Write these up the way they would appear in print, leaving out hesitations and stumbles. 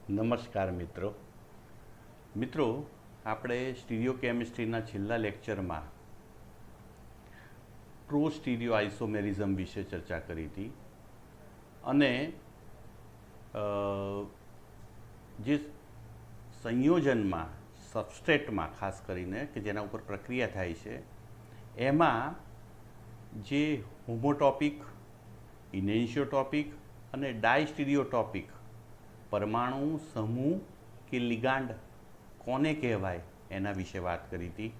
નમસ્કાર મિત્રો આપણે સ્ટીરિયો કેમિસ્ટ્રીના છેલ્લા લેક્ચરમાં ટ્રુ સ્ટીરિયો આઇસોમેરિઝમ વિશે ચર્ચા કરી હતી અને અ, જે સંયોજનમાં સબસ્ટ્રેટમાં ખાસ કરીને કે જેના ઉપર પ્રક્રિયા થાય છે એમાં જે હોમોટોપિક ઇનેન્શિયોટોપિક અને ડાયસ્ટીરિયોટોપિક પરમાણુ સમૂહ કે લિગાન્ડ કોને કહેવાય એના વિશે વાત કરી હતી।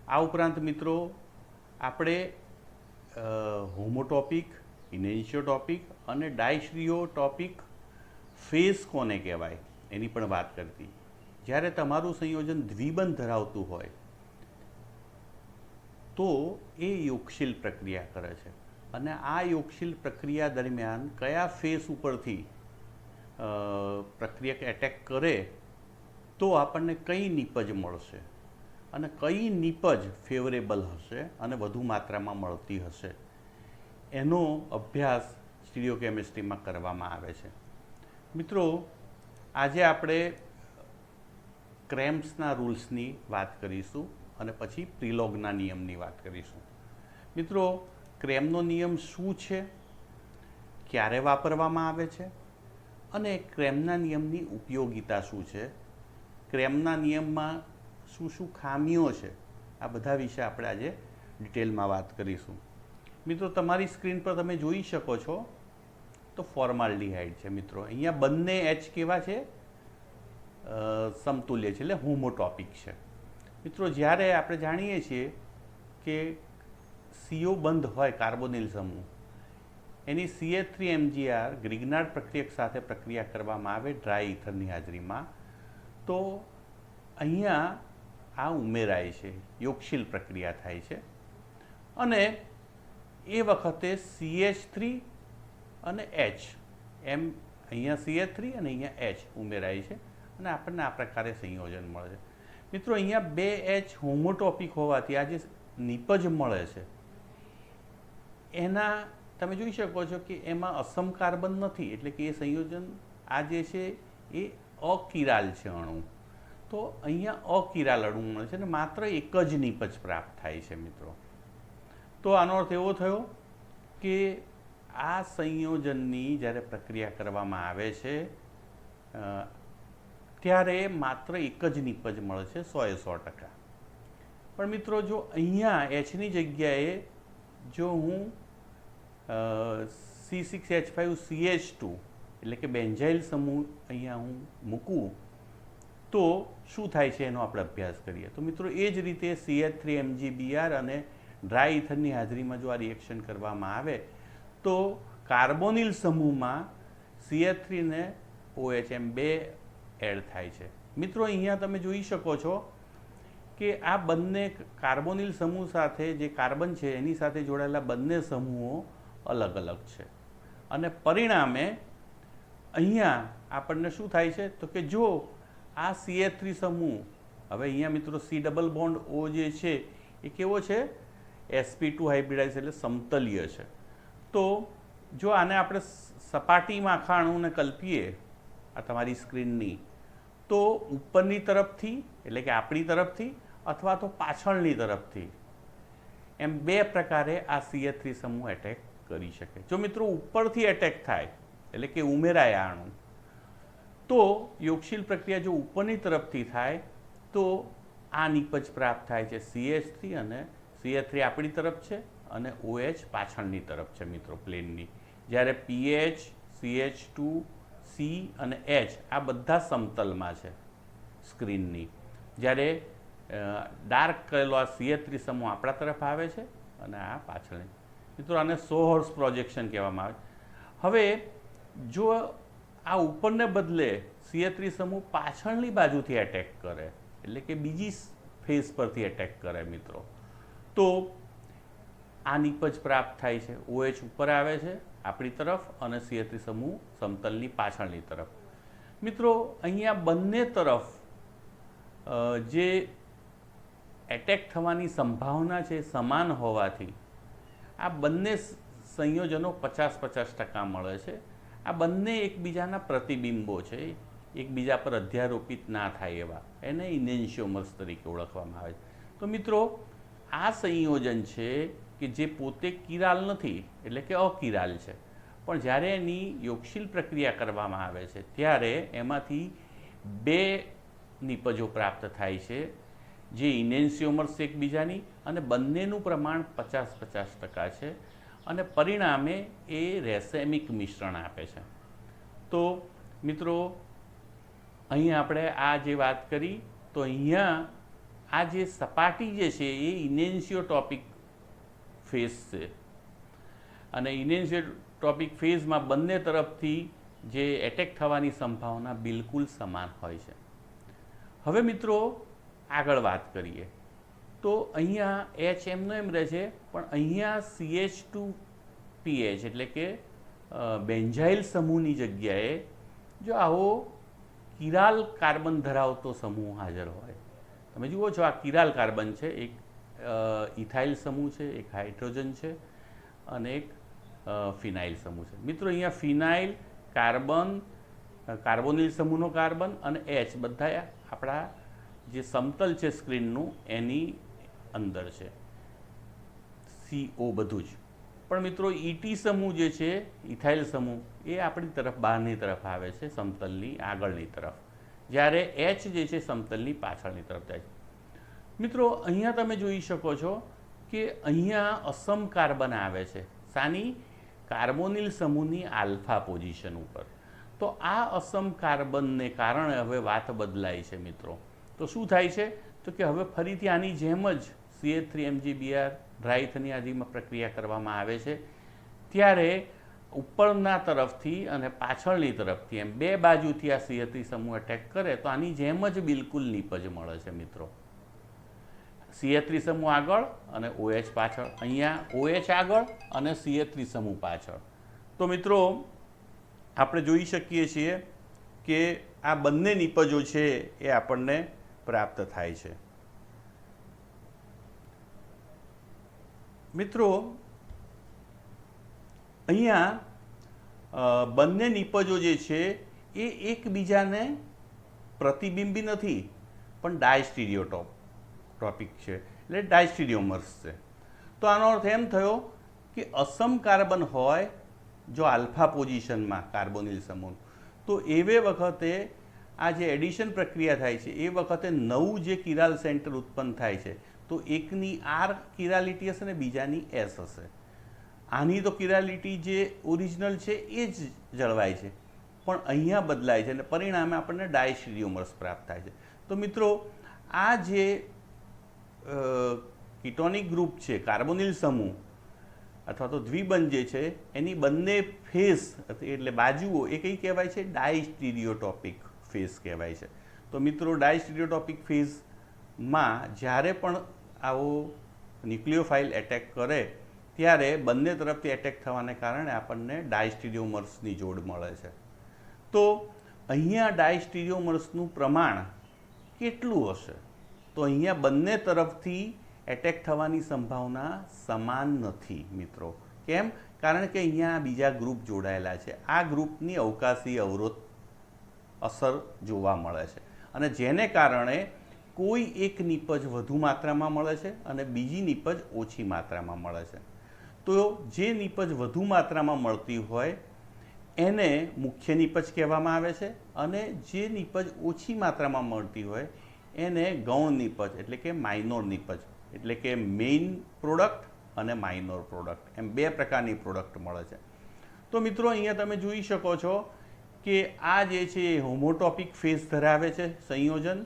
આ ઉપરાંત મિત્રો આપણે હોમોટોપિક ઇનેન્શિયોટોપિક અને ડાયસ્ટીરિયોટોપિક ફેઝ કોને કહેવાય એની પણ વાત કરતી। જ્યારે તમારું સંયોજન દ્વિબંધ ધરાવતું હોય તો એ યોગશીલ પ્રક્રિયા કરે છે અને આ યોગશીલ પ્રક્રિયા દરમિયાન કયા ફેઝ ઉપરથી પ્રક્રિયા એટેક કરે તો આપણને કઈ નીપજ મળશે અને કઈ નીપજ ફેવરેબલ હશે અને વધુ માત્રામાં મળતી હશે એનો અભ્યાસ સ્ટીરિયો કેમિસ્ટ્રીમાં કરવામાં આવે છે। મિત્રો આજે આપણે ક્રેમ્પ્સના રૂલ્સની વાત કરીશું અને પછી પ્રિલોગના નિયમની વાત કરીશું। મિત્રો ક્રેમનો નિયમ શું છે, ક્યારે વાપરવામાં આવે છે અને ક્રેમના નિયમની ઉપયોગિતા શું છે, ક્રેમના નિયમમાં શું શું ખામીઓ છે, આ બધા વિશે આપણે આજે ડિટેલમાં વાત કરીશું। મિત્રો તમારી સ્ક્રીન પર તમે જોઈ શકો છો તો ફોર્માલ્ડિહાઇડ છે। મિત્રો અહીંયા બંને એચ કેવા છે, સમતુલ્ય છે એટલે હોમોટોપિક છે। મિત્રો જ્યારે આપણે જાણીએ છીએ કે CO બંધ હોય કાર્બોનિલ સમૂહ એની CH3MgR ગ્રિગ્નાર્ડ પ્રક્રિયક સાથે પ્રક્રિયા કરવામાં આવે ડ્રાય ઇથરની હાજરીમાં તો અહીંયા આ ઉમેરાય છે, યોગશીલ પ્રક્રિયા થાય છે અને એ વખતે CH3 અને H એમ અહીંયા CH3 અને અહીંયા H ઉમેરાય છે અને આપણને આ પ્રકારે સંયોજન મળે છે। મિત્રો અહીંયા બે H હોમોટોપિક હોવાથી આ જે નીપજ મળે છે એના તમે જોઈ શકો છો કે એમાં અસમ કાર્બન નથી એટલે કે એ સંયોજન આ જે છે એ અકિરાલ છે અણુ, તો અહીંયા અકિરાલ અણુ મળે છે અને માત્ર એક જ નીપજ પ્રાપ્ત થાય છે। મિત્રો તો આનો અર્થ એવો થયો કે આ સંયોજનની જ્યારે પ્રક્રિયા કરવામાં આવે છે ત્યારે માત્ર એક જ નીપજ મળે છે 100%। પણ મિત્રો જો અહીંયા એચની જગ્યાએ જો હું C6H5CH2 એટલે કે બેન્ઝાઇલ સમૂહ અહીંયા હું મૂકું તો શું થાય છે એનો આપણે અભ્યાસ કરીએ। તો મિત્રો એ જ રીતે CH3MgBr અને ડ્રાય ઇથરની હાજરીમાં જો આ રિએક્શન કરવામાં આવે તો કાર્બોનિલ સમૂહમાં CH3 ને OH એમ બે એડ થાય છે। મિત્રો અહીંયા તમે જોઈ શકો છો કે આ બંને કાર્બોનિલ સમૂહ સાથે જે કાર્બન છે એની સાથે જોડાયેલા બંને સમૂહો અલગ અલગ છે અને પરિણામે અહીંયા આપણને શું થાય છે તો કે જો આ CH3 સમૂહ હવે અહીંયા મિત્રો C ડબલ બોન્ડ O જે છે એ કેવો છે, sp2 હાઇબ્રિડાઇઝ એટલે સમતલીય છે। તો જો આને આપણે સપાટીમાં આખા અણુને કલ્પીએ આ તમારી સ્ક્રીનની તો ઉપરની તરફથી એટલે કે આપણી તરફથી અથવા તો પાછળની તરફથી એમ બે પ્રકારે આ CH3 સમૂહ એટેક કરી શકે। જો મિત્રો ઉપરથી એટેક થાય એટલે કે ઉમેરાય આ અણુ તો યોગશીલ પ્રક્રિયા જો ઉપરની તરફથી થાય તો આ નીપજ પ્રાપ્ત થાય છે CH3 અને CH3 આપણી તરફ છે અને OH પાછળની તરફ છે મિત્રો પ્લેનની, જ્યારે PH CH2 C અને H આ બધા સમતલમાં છે સ્ક્રીનની, જ્યારે ડાર્ક કરેલો આ CH3 સમૂહ આપણા તરફ આવે છે અને આ પાછળ। મિત્રો આને સોહર્સ પ્રોજેક્શન કહેવામાં આવે। હવે જો આ ઉપરને બદલે CH3 સમૂહ પાછળની બાજુથી એટેક કરે એટલે કે બીજી ફેઝ પરથી એટેક કરે મિત્રો તો આ નીપજ પ્રાપ્ત થાય છે, OH ઉપર આવે છે આપણી તરફ અને CH3 સમૂહ સમતલની પાછળની તરફ। મિત્રો અહીંયા બંને તરફ જે એટેક થવાની સંભાવના છે સમાન હોવાથી આ બંને સંયોજનો 50-50% મળે છે। આ બંને એકબીજાના પ્રતિબિંબો છે, એકબીજા પર અધ્યારોપિત ના થાય એવા, એને ઇનેન્શિયોમર્સ તરીકે ઓળખવામાં આવે છે. તો મિત્રો આ સંયોજન છે કે જે પોતે કિરાલ નથી, એટલે કે અકિરાલ છે, પણ જ્યારે એની યોગશીલ પ્રક્રિયા કરવામાં આવે છે ત્યારે એમાંથી બે નિપજો પ્રાપ્ત થાય છે, જે ઇનેન્શિયોમર્સ એકબીજાની, અને બંનેનું પ્રમાણ 50-50% છે, અને પરિણામે એ રેસેમિક મિશ્રણ આપે છે. તો મિત્રો અહીં આપણે આ જે વાત કરી, તો અહીંયા આ જે સપાટી જે છે એ ઇનેન્શિયોટોપિક ફેઝ છે, અને ઇનેન્શિયોટોપિક ફેઝમાં બંને તરફથી જે એટેક થવાની સંભાવના બિલકુલ સમાન હોય છે. હવે મિત્રો આગળ વાત કરીએ તો અહીંયા H એમનો એમ રહે છે, પણ અહીંયા CH2PH એટલે કે બેન્ઝાઇલ સમૂહની જગ્યાએ જો આવો કિરાલ કાર્બન ધરાવતો સમૂહ હાજર હોય, તમે જુઓ છો આ કિરાલ કાર્બન છે, એક ઇથાઇલ સમૂહ છે, એક હાઇડ્રોજન છે, અને એક ફિનાઇલ સમૂહ છે. મિત્રો અહીંયા ફિનાઇલ, કાર્બન, કાર્બોનિલ સમૂહનો કાર્બન અને H બધા આપણા જે સમતલ છે સ્ક્રીનનું એની અંદર છે, CO બધું જ. પણ મિત્રો ET સમૂહ જે છે, ઇથાઇલ સમૂહ, એ આપણી તરફ બહારની તરફ આવે છે, સમતલની આગળની તરફ, જ્યારે H જે છે સમતલની પાછળની તરફ જાય છે. મિત્રો અહીંયા તમે જોઈ શકો છો કે અહીંયા અસમ કાર્બન આવે છે, સાની? કાર્બોનિલ સમૂહની આલ્ફા પોઝિશન ઉપર. તો આ અસમ કાર્બનને કારણે હવે વાત બદલાય છે મિત્રો. તો શું થાય છે? તો કે હવે ફરીથી આની જેમ જ CH3MgBr ડ્રાય આદિમાં પ્રક્રિયા કરવામાં આવે છે, ત્યારે ઉપરના તરફથી અને પાછળની તરફથી એમ બે બાજુથી આ CH3 સમૂહ એટેક કરે તો આની જેમ જ બિલકુલ નિપજ મળે છે મિત્રો. CH3 સમૂહ આગળ અને OH પાછળ, અહીંયા OH આગળ અને CH3 સમૂહ પાછળ. તો મિત્રો આપણે જોઈ શકીએ છીએ કે આ બંને નિપજો છે એ આપણને પ્રાપ્ત થાય છે. મિત્રો અહીંયા બંને નિપજો જે છે એ એકબીજાને પ્રતિબિંબી નથી, પણ ડાયસ્ટીરિયોટોપિક છે, એટલે ડાયસ્ટીરિયોમર્સ છે. તો આનો અર્થ એમ થયો કે અસમ કાર્બન હોય જો આલ્ફા પોઝિશનમાં કાર્બોનિલ સમૂહ, તો એવે વખતે આ જે એડિશન પ્રક્રિયા થાય છે એ વખતે નવું જે કિરાલ સેન્ટર ઉત્પન્ન થાય છે, તો એકની R કિરાલિટી હશે ને બીજાની S હશે. આની તો કિરાલિટી જે ઓરિજિનલ છે એ જ જળવાય છે, પણ અહીંયા બદલાય છે અને પરિણામે આપણને ડાયસ્ટીરિયોમર્સ પ્રાપ્ત થાય છે. તો મિત્રો આ જે કીટોનિક ગ્રુપ છે, કાર્બોનિલ સમૂહ અથવા તો દ્વિબંધ જે છે, એની બંને ફેઝ એટલે બાજુઓ એ કઈ કહેવાય છે? ડાયસ્ટીરિયોટોપિક ફેઝ કહેવાય છે. તો મિત્રો ડાયસ્ટીરિયોટોપિક ફેઝમાં જ્યારે પણ આવો ન્યુક્લિયોફાઇલ એટેક કરે ત્યારે બંને તરફથી એટેક થવાને કારણે આપણને ડાયસ્ટીરિયોમર્સની જોડ મળે છે. તો અહીંયા ડાયસ્ટીરિયોમર્સનું પ્રમાણ કેટલું હશે? તો અહીંયા બંને તરફથી એટેક થવાની સંભાવના સમાન નથી મિત્રો. કેમ? કારણ કે અહીંયા બીજા ગ્રુપ જોડાયેલા છે. આ ગ્રુપની અવકાશી અવરોધ અસર જોવા મળે છે, અને જેને કારણે કોઈ એક નિપજ વધુ માત્રામાં મળે છે અને બીજી નિપજ ઓછી માત્રામાં મળે છે. તો જે નિપજ વધુ માત્રામાં મળતી હોય એને મુખ્ય નિપજ કહેવામાં આવે છે, અને જે નિપજ ઓછી માત્રામાં મળતી હોય એને ગૌણ નિપજ એટલે કે માઇનોર નિપજ, એટલે કે મેઇન પ્રોડક્ટ અને માઇનોર પ્રોડક્ટ, એમ બે પ્રકારની પ્રોડક્ટ મળે છે. તો મિત્રો અહીંયા તમે જોઈ શકો છો કે આ જે છે એ હોમોટોપિક ફેઝ ધરાવે છે સંયોજન.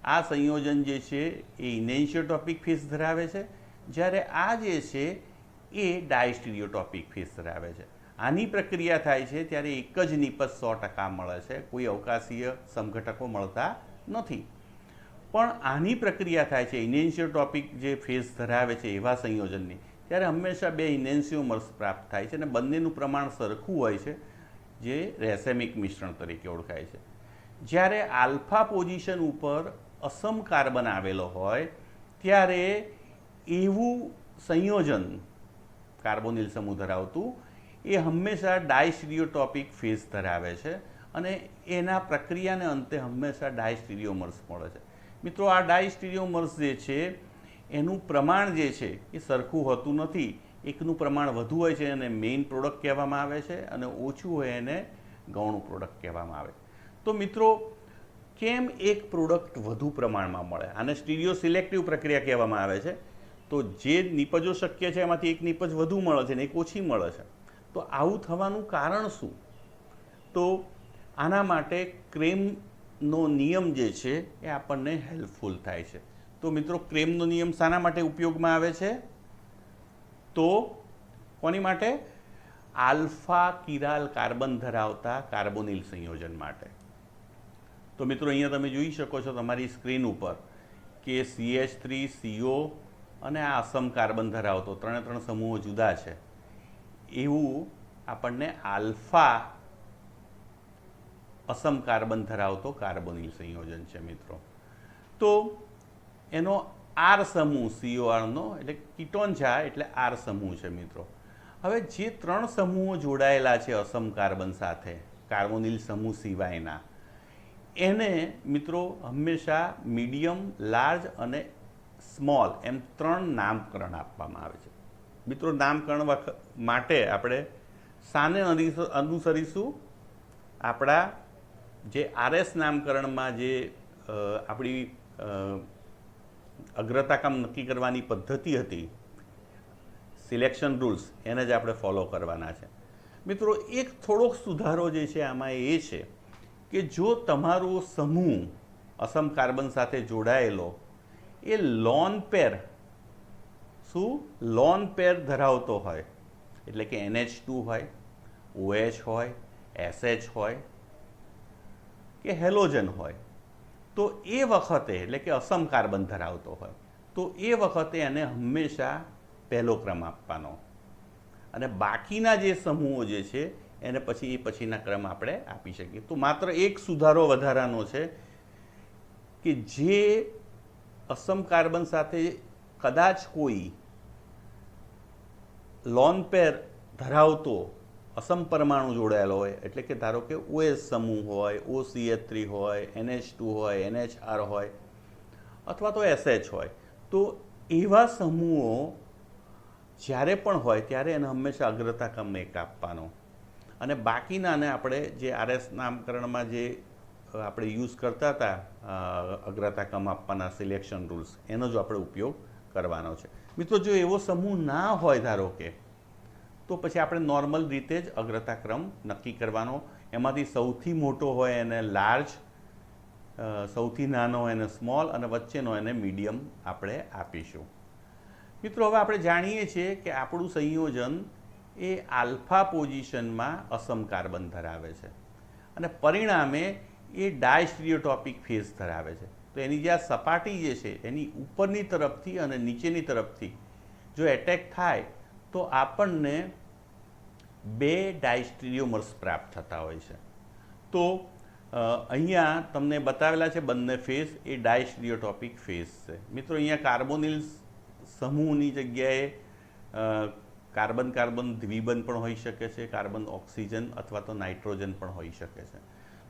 આ સંયોજન જે છે એ ઇનેન્શિયોટોપિક ફેઝ ધરાવે છે, જ્યારે આ જે છે એ ડાયસ્ટીરિયોટોપિક ફેઝ ધરાવે છે. આની પ્રક્રિયા થાય છે ત્યારે એક જ નિપજ 100% મળે છે, કોઈ અવકાશીય સમઘટકો મળતા નથી. પણ આની પ્રક્રિયા થાય છે ઇનેન્શિયોટોપિક જે ફેઝ ધરાવે છે એવા સંયોજનની, ત્યારે હંમેશા બે ઇનેન્શિયોમર્સ પ્રાપ્ત થાય છે અને બંનેનું પ્રમાણ સરખું હોય છે, જે રેસેમિક મિશ્રણ તરીકે ઓળખાય છે. જ્યારે આલ્ફા પોઝિશન ઉપર અસમ કાર્બન આવેલો હોય ત્યારે એવું સંયોજન કાર્બોનિલ સમૂહ ધરાવતું એ હંમેશા ડાયસ્ટીરિયોટોપિક ફેઝ ધરાવે છે, અને એના પ્રક્રિયાને અંતે હંમેશા ડાયસ્ટીરિયોમર્સ મળે છે. મિત્રો, આ ડાયસ્ટીરિયોમર્સ જે છે એનું પ્રમાણ જે છે એ સરખું હોતું નથી. એકનું પ્રમાણ વધુ હોય છે એને મેઇન પ્રોડક્ટ કહેવામાં આવે છે, અને ઓછું હોય એને ગૌણ પ્રોડક્ટ કહેવામાં આવે. તો મિત્રો, કેમ એક પ્રોડક્ટ વધુ પ્રમાણમાં મળે? આને સ્ટીરિયો સિલેક્ટિવ પ્રક્રિયા કહેવામાં આવે છે. તો જે નિપજો શક્ય છે એમાંથી એક નિપજ વધુ મળે છે ને એક ઓછી મળે છે. તો આવું થવાનું કારણ શું? તો આના માટે ક્રેમનો નિયમ જે છે એ આપણને હેલ્પફુલ થાય છે. તો મિત્રો, ક્રેમનો નિયમ શાના માટે ઉપયોગમાં આવે છે? તો કોની માટે? આલ્ફા કિરાલ કાર્બન ધરાવતા કાર્બોનિલ સંયોજન માટે. તો મિત્રો, અહીંયા તમે જોઈ શકો છો તમારી સ્ક્રીન ઉપર કે CH3CO અને આ અસમ કાર્બન ધરાવતો 3 સમૂહો જુદા છે એવું આપણને આલ્ફા અસમ કાર્બન ધરાવતો કાર્બોનિલ સંયોજન છે મિત્રો. તો એનો આર સમૂહ CORનો એટલે કીટોન છે, એટલે આર સમૂહ છે મિત્રો. હવે જે 3 સમૂહો જોડાયેલા છે અસમ કાર્બન સાથે, કાર્બોનિલ સમૂહ સિવાયના, એને મિત્રો હંમેશા મીડિયમ, લાર્જ અને સ્મોલ એમ 3 નામકરણ આપવામાં આવે છે. મિત્રો, નામકરણ માટે આપણે શાને અનુસરીશું? આપણા જે RS નામકરણમાં જે આપણી અગ્રતાક્રમ નક્કી કરવાની પદ્ધતિ હતી, સિલેક્શન રૂલ્સ, એને જ આપણે ફોલો કરવાના છે. મિત્રો, એક થોડોક સુધારો જે છે આમાં એ છે કે જો તમારો સમૂહ અસમ કાર્બન સાથે જોડાયેલો એ લોન પેર ધરાવતો હોય, એટલે કે NH2 હોય, OH હોય, SH હોય કે હેલોજન હોય, તો એ વખતે, એટલે કે અસમ કાર્બન ધરાવતો હોય, તો એ વખતે એને હંમેશા પહેલો ક્રમ આપવાનો, અને બાકીના જે સમૂહો જે છે એને પછીના ક્રમ આપણે આપી શકીએ. તો માત્ર એક સુધારો વધારાનો છે કે જે અસમ કાર્બન સાથે કદાચ કોઈ લોન પેર ધરાવતો અસમ પરમાણુ જોડાયેલો હોય, એટલે કે ધારો કે OH સમૂહ હોય, OCH3 હોય, NH2 હોય, NHR હોય અથવા તો SH હોય, તો એવા સમૂહો જ્યારે પણ હોય ત્યારે એને હંમેશા અગ્રતા ક્રમ 1 આપવાનો, અને બાકીનાને આપણે જે RS નામકરણમાં જે આપણે યુઝ કરતા હતા અગ્રતા ક્રમ આપવાના સિલેક્શન રૂલ્સ, એનો જ આપણે ઉપયોગ કરવાનો છે. મિત્રો, જો એવો સમૂહ ના હોય ધારો કે, તો પછી આપણે નોર્મલ રીતે જ અગ્રતા ક્રમ નક્કી કરવાનો. એમાંથી સૌથી મોટો હોય એને લાર્જ, સૌથી નાનો હોય એને સ્મોલ, અને વચ્ચેનો એને મીડિયમ આપણે આપીશું. મિત્રો, હવે આપણે જાણીએ છીએ કે આપણું સંયોજન એ આલ્ફા પોઝિશનમાં અસમ કાર્બન ધરાવે છે, અને પરિણામે એ ડાયસ્ટીરિયોટોપિક ફેઝ ધરાવે છે. તો એની જે આ સપાટી જે છે એની ઉપરની તરફથી અને નીચેની તરફથી જો એટેક થાય તો આપણને 2 ડાયસ્ટીરિયોમર્સ પ્રાપ્ત થતા હોય છે. તો અહીંયા તમને બતાવેલા છે બંને ફેઝ એ ડાયસ્ટીરિયોટોપિક ફેઝ છે. મિત્રો, અહીંયા કાર્બોનિલ સમૂહની જગ્યાએ કાર્બન કાર્બન દ્વિબંધ પણ હોઈ શકે છે, કાર્બન ઓક્સિજન અથવા તો નાઇટ્રોજન પણ હોઈ શકે છે.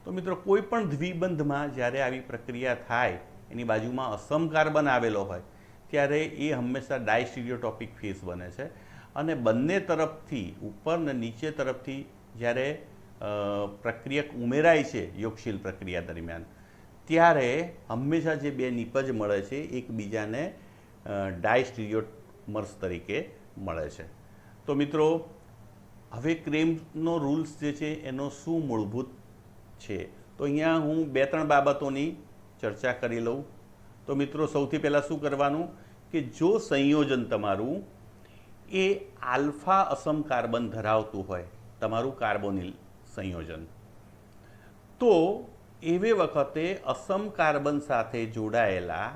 તો મિત્રો, કોઈ પણ દ્વિબંધમાં જ્યારે આવી પ્રક્રિયા થાય, એની બાજુમાં અસમ કાર્બન આવેલો હોય ત્યારે એ હંમેશા ડાયસ્ટીરિયોટોપિક ફેઝ બને છે, અને બંને તરફથી, ઉપર ને નીચે તરફથી જ્યારે પ્રક્રિયક ઉમેરાય છે યોગશીલ પ્રક્રિયા દરમિયાન, ત્યારે હંમેશા જે 2 નિપજ મળે છે એકબીજાને ડાયસ્ટીરિયોમર્સ તરીકે મળે છે. તો મિત્રો, હવે ક્રેમનો રૂલ્સ જે છે એનો શું મૂળભૂત છે, તો અહીંયા હું 2-3 બાબતોની ચર્ચા કરી લઉં. તો મિત્રો, સૌથી પહેલાં શું કરવાનું કે જો સંયોજન તમારું એ આલ્ફા અસમ કાર્બન ધરાવતું હોય, તમારું કાર્બોનિલ સંયોજન, તો એવે વખતે અસમ કાર્બન સાથે જોડાયેલા,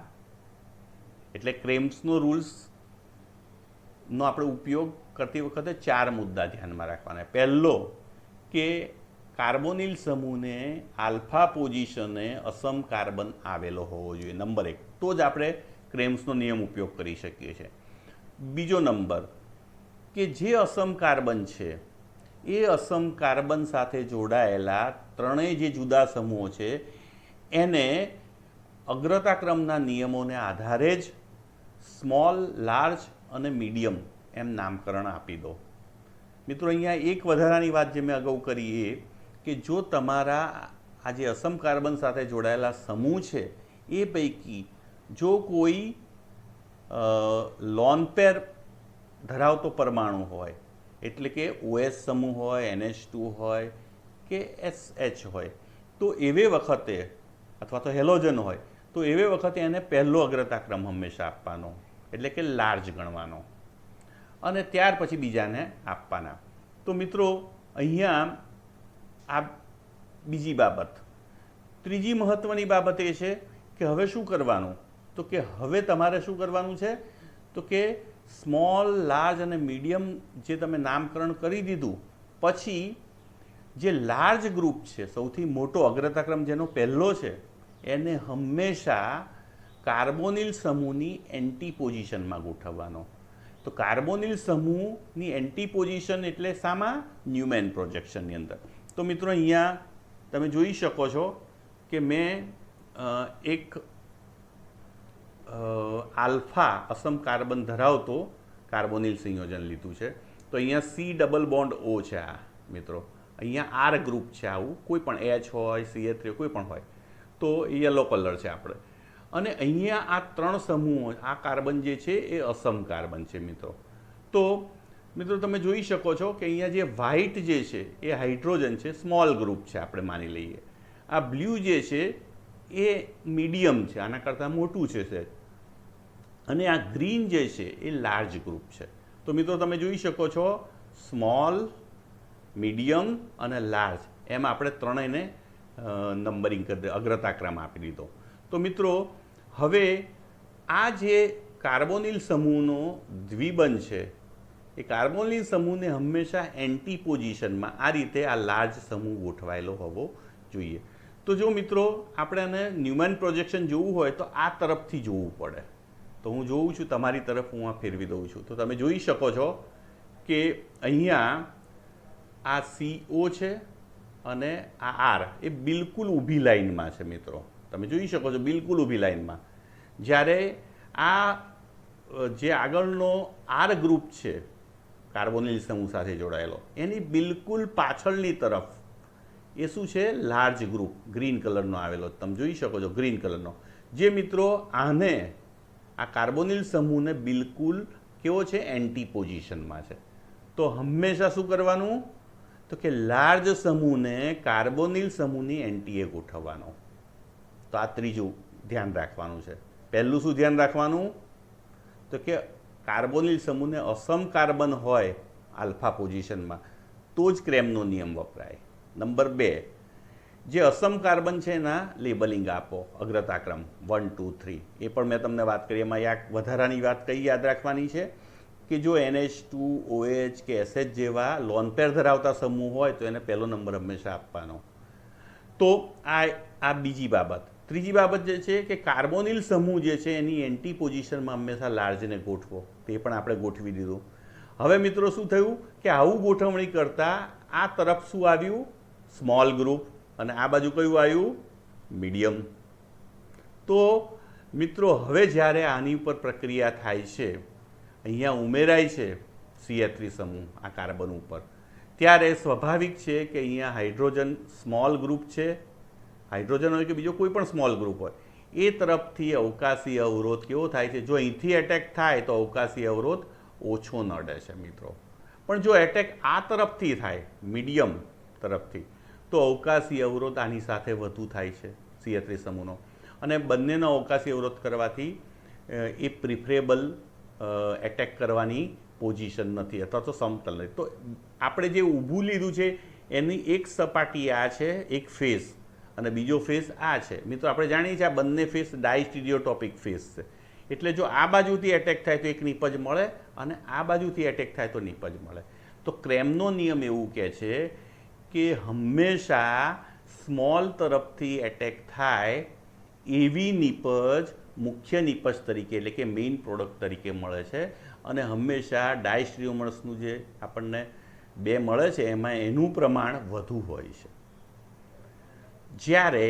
એટલે ક્રેમ્સનો રૂલ્સનો આપણે ઉપયોગ કરતી વખતે 4 મુદ્દા ધ્યાનમાં રાખવાના. પહેલો કે કાર્બોનિલ સમૂહને આલ્ફા પોઝિશને અસમ કાર્બન આવેલો હોવો જોઈએ, નંબર 1, તો જ આપણે ક્રેમ્સનો નિયમ ઉપયોગ કરી શકીએ છીએ. બીજો નંબર કે જે અસમ કાર્બન છે એ અસમ કાર્બન સાથે જોડાયેલા ત્રણેય જે જુદા સમૂહો છે એને અગ્રતાક્રમના નિયમોને આધારે જ સ્મોલ, લાર્જ અને મીડિયમ એમ નામકરણ આપી દો. મિત્રો, અહીંયા એક વધારાની વાત જે મેં અગાઉ કરી એ કે જો તમારા આ જે અસમ કાર્બન સાથે જોડાયેલા સમૂહ છે એ પૈકી જો કોઈ લોન પેર ધરાવતો પરમાણુ હોય, એટલે કે OH સમૂહ હોય, NH2 હોય કે SH હોય, તો એવે વખતે અથવા તો હેલોજન હોય તો એવે વખતે એને પહેલો અગ્રતાક્રમ હંમેશા આપવાનો, એટલે કે લાર્જ ગણવાનો, અને ત્યાર પછી બીજાને આપવાના. તો મિત્રો, અહીંયા આ બીજી બાબત. ત્રીજી મહત્ત્વની બાબત એ છે કે હવે શું કરવાનું, તો કે હવે તમારે શું કરવાનું છે તો કે સ્મોલ, લાર્જ અને મીડિયમ જે તમે નામકરણ કરી દીધું પછી જે લાર્જ ગ્રુપ છે, સૌથી મોટો અગ્રતાક્રમ જેનો પહેલો છે, એને હંમેશા કાર્બોનિલ સમૂહની એન્ટી પોઝિશનમાં ગોઠવવાનો. તો કાર્બોનિલ સમૂહની એન્ટી પોઝિશન એટલે શામાં? ન્યુમેન પ્રોજેક્શનની અંદર. તો મિત્રો, અહીંયા તમે જોઈ શકો છો કે મેં એક આલ્ફા અસમ કાર્બન ધરાવતો કાર્બોનિલ સંયોજન લીધું છે. તો અહીંયા C ડબલ બોન્ડ O છે આ મિત્રો. અહીંયા R ગ્રુપ છે, આવું કોઈ પણ H હોય, CH3 કોઈ પણ હોય, તો એ યલો કલર છે આપણે. અને અહીંયા આ ત્રણ સમૂહો, આ કાર્બન જે છે એ અસમ કાર્બન છે મિત્રો. તો મિત્રો, તમે જોઈ શકો છો કે અહીંયા જે વ્હાઇટ જે છે એ હાઇડ્રોજન છે, સ્મોલ ગ્રુપ છે આપણે માની લઈએ. આ બ્લુ જે છે એ મીડિયમ છે, આના કરતાં મોટું છે, અને આ ગ્રીન જે છે એ લાર્જ ગ્રુપ છે. તો મિત્રો, તમે જોઈ શકો છો સ્મોલ, મીડિયમ અને લાર્જ એમ આપણે ત્રણેયને નંબરિંગ કરી અગ્રતાક્રમ આપી દીધો. તો મિત્રો, હવે આ જે કાર્બોનિલ સમૂહનો દ્વિબંધ છે એ કાર્બોનિલ સમૂહને હંમેશા એન્ટી પોઝિશનમાં આ રીતે આ લાર્જ સમૂહ ગોઠવાયેલો હોવો જોઈએ. તો જો મિત્રો, આપણે આને ન્યુમેન પ્રોજેક્શન જોવું હોય તો આ તરફથી જોવું પડે. તો હું જોઉં છું તમારી તરફ, હું આ ફેરવી દઉં છું. તો તમે જોઈ શકો છો કે અહીંયા આ CO છે અને આ R એ બિલકુલ ઊભી લાઈનમાં છે મિત્રો. તમે જોઈ શકો છો બિલકુલ ઊભી લાઈનમાં. જ્યારે આ જે આગળનો R ગ્રુપ છે કાર્બોનિલ સમૂહ સાથે જોડાયેલો, એની બિલકુલ પાછળની તરફ એ શું છે? લાર્જ ગ્રુપ ગ્રીન કલરનો આવેલો. તમે જોઈ શકો છો ગ્રીન કલરનો, જે મિત્રો આને આ કાર્બોનિલ સમૂહને બિલકુલ કેવો છે? એન્ટી પોઝિશનમાં છે. તો હંમેશા શું કરવાનું? તો કે લાર્જ સમૂહને કાર્બોનિલ સમૂહની એન્ટીએ ગોઠવવાનો. તો આ ત્રીજું ધ્યાન રાખવાનું છે. પહેલું શું ધ્યાન રાખવાનું? તો કે કાર્બોનિલ સમૂહને અસમ કાર્બન હોય આલ્ફા પોઝિશનમાં તો જ ક્રેમનો નિયમ વપરાય. નંબર 2, જે અસમ કાર્બન છે એના લેબલિંગ આપો, અગ્રતાક્રમ 1, 2, 3. એ પણ મેં તમને વાત કરી. એમાં એક વધારાની વાત કઈ યાદ રાખવાની છે કે જો NH2, OH કે SH જેવા લોન પેર ધરાવતા સમૂહ હોય તો એને પહેલો નંબર હંમેશા આપવાનો. તો આ બીજી બાબત. ત્રીજી બાબત જે છે કે કાર્બોનિલ સમૂહ જે છે એની એન્ટી પોઝિશનમાં હંમેશા લાર્જને ગોઠવો. તે પણ આપણે ગોઠવી દીધું. હવે મિત્રો, શું થયું કે આવું ગોઠવણી કરતાં આ તરફ શું આવ્યું? સ્મોલ ગ્રુપ, અને આ બાજુ કયું આવ્યું? મીડિયમ. તો મિત્રો, હવે જ્યારે આની ઉપર પ્રક્રિયા થાય છે, અહીંયા ઉમેરાય છે CH3 સમૂહ આ કાર્બન ઉપર, ત્યારે સ્વાભાવિક છે કે અહીંયા હાઇડ્રોજન સ્મોલ ગ્રુપ છે, હાઇડ્રોજન હોય કે બીજો કોઈ પણ સ્મોલ ગ્રુપ હોય, એ તરફથી અવકાશી અવરોધ કેવો થાય છે? જો અહીંથી એટેક થાય તો અવકાશી અવરોધ ઓછો નડે છે મિત્રો. પણ જો એટેક આ તરફથી થાય, મીડિયમ તરફથી, તો અવકાશી અવરોધ આની સાથે વધુ થાય છે CH3 સમૂહનો, અને બંનેનો અવકાશી અવરોધ કરવાથી એ પ્રિફરેબલ એટેક કરવાની પોઝિશન નથી અથવા તો સમતલ નથી. તો આપણે જે ઊભું લીધું છે એની એક સપાટી આ છે, એક ફેસ, અને બીજો ફેસ આ છે. મિત્રો, આપણે જાણીએ છીએ આ બંને ફેસ ડાયસ્ટીરિયોટોપિક ફેસ છે. એટલે જો આ બાજુથી એટેક થાય તો એક નિપજ મળે, અને આ બાજુથી એટેક થાય તો નિપજ મળે. તો ક્રેમનો નિયમ એવું કહે છે કે હંમેશા સ્મોલ તરફથી એટેક થાય એવી નિપજ મુખ્ય નિપજ તરીકે, એટલે કે મેઇન પ્રોડક્ટ તરીકે મળે છે, અને હંમેશા ડાયસ્ટીરિયોમર્સનું જે આપણને 2 મળે છે એમાં એનું પ્રમાણ વધુ હોય છે. જ્યારે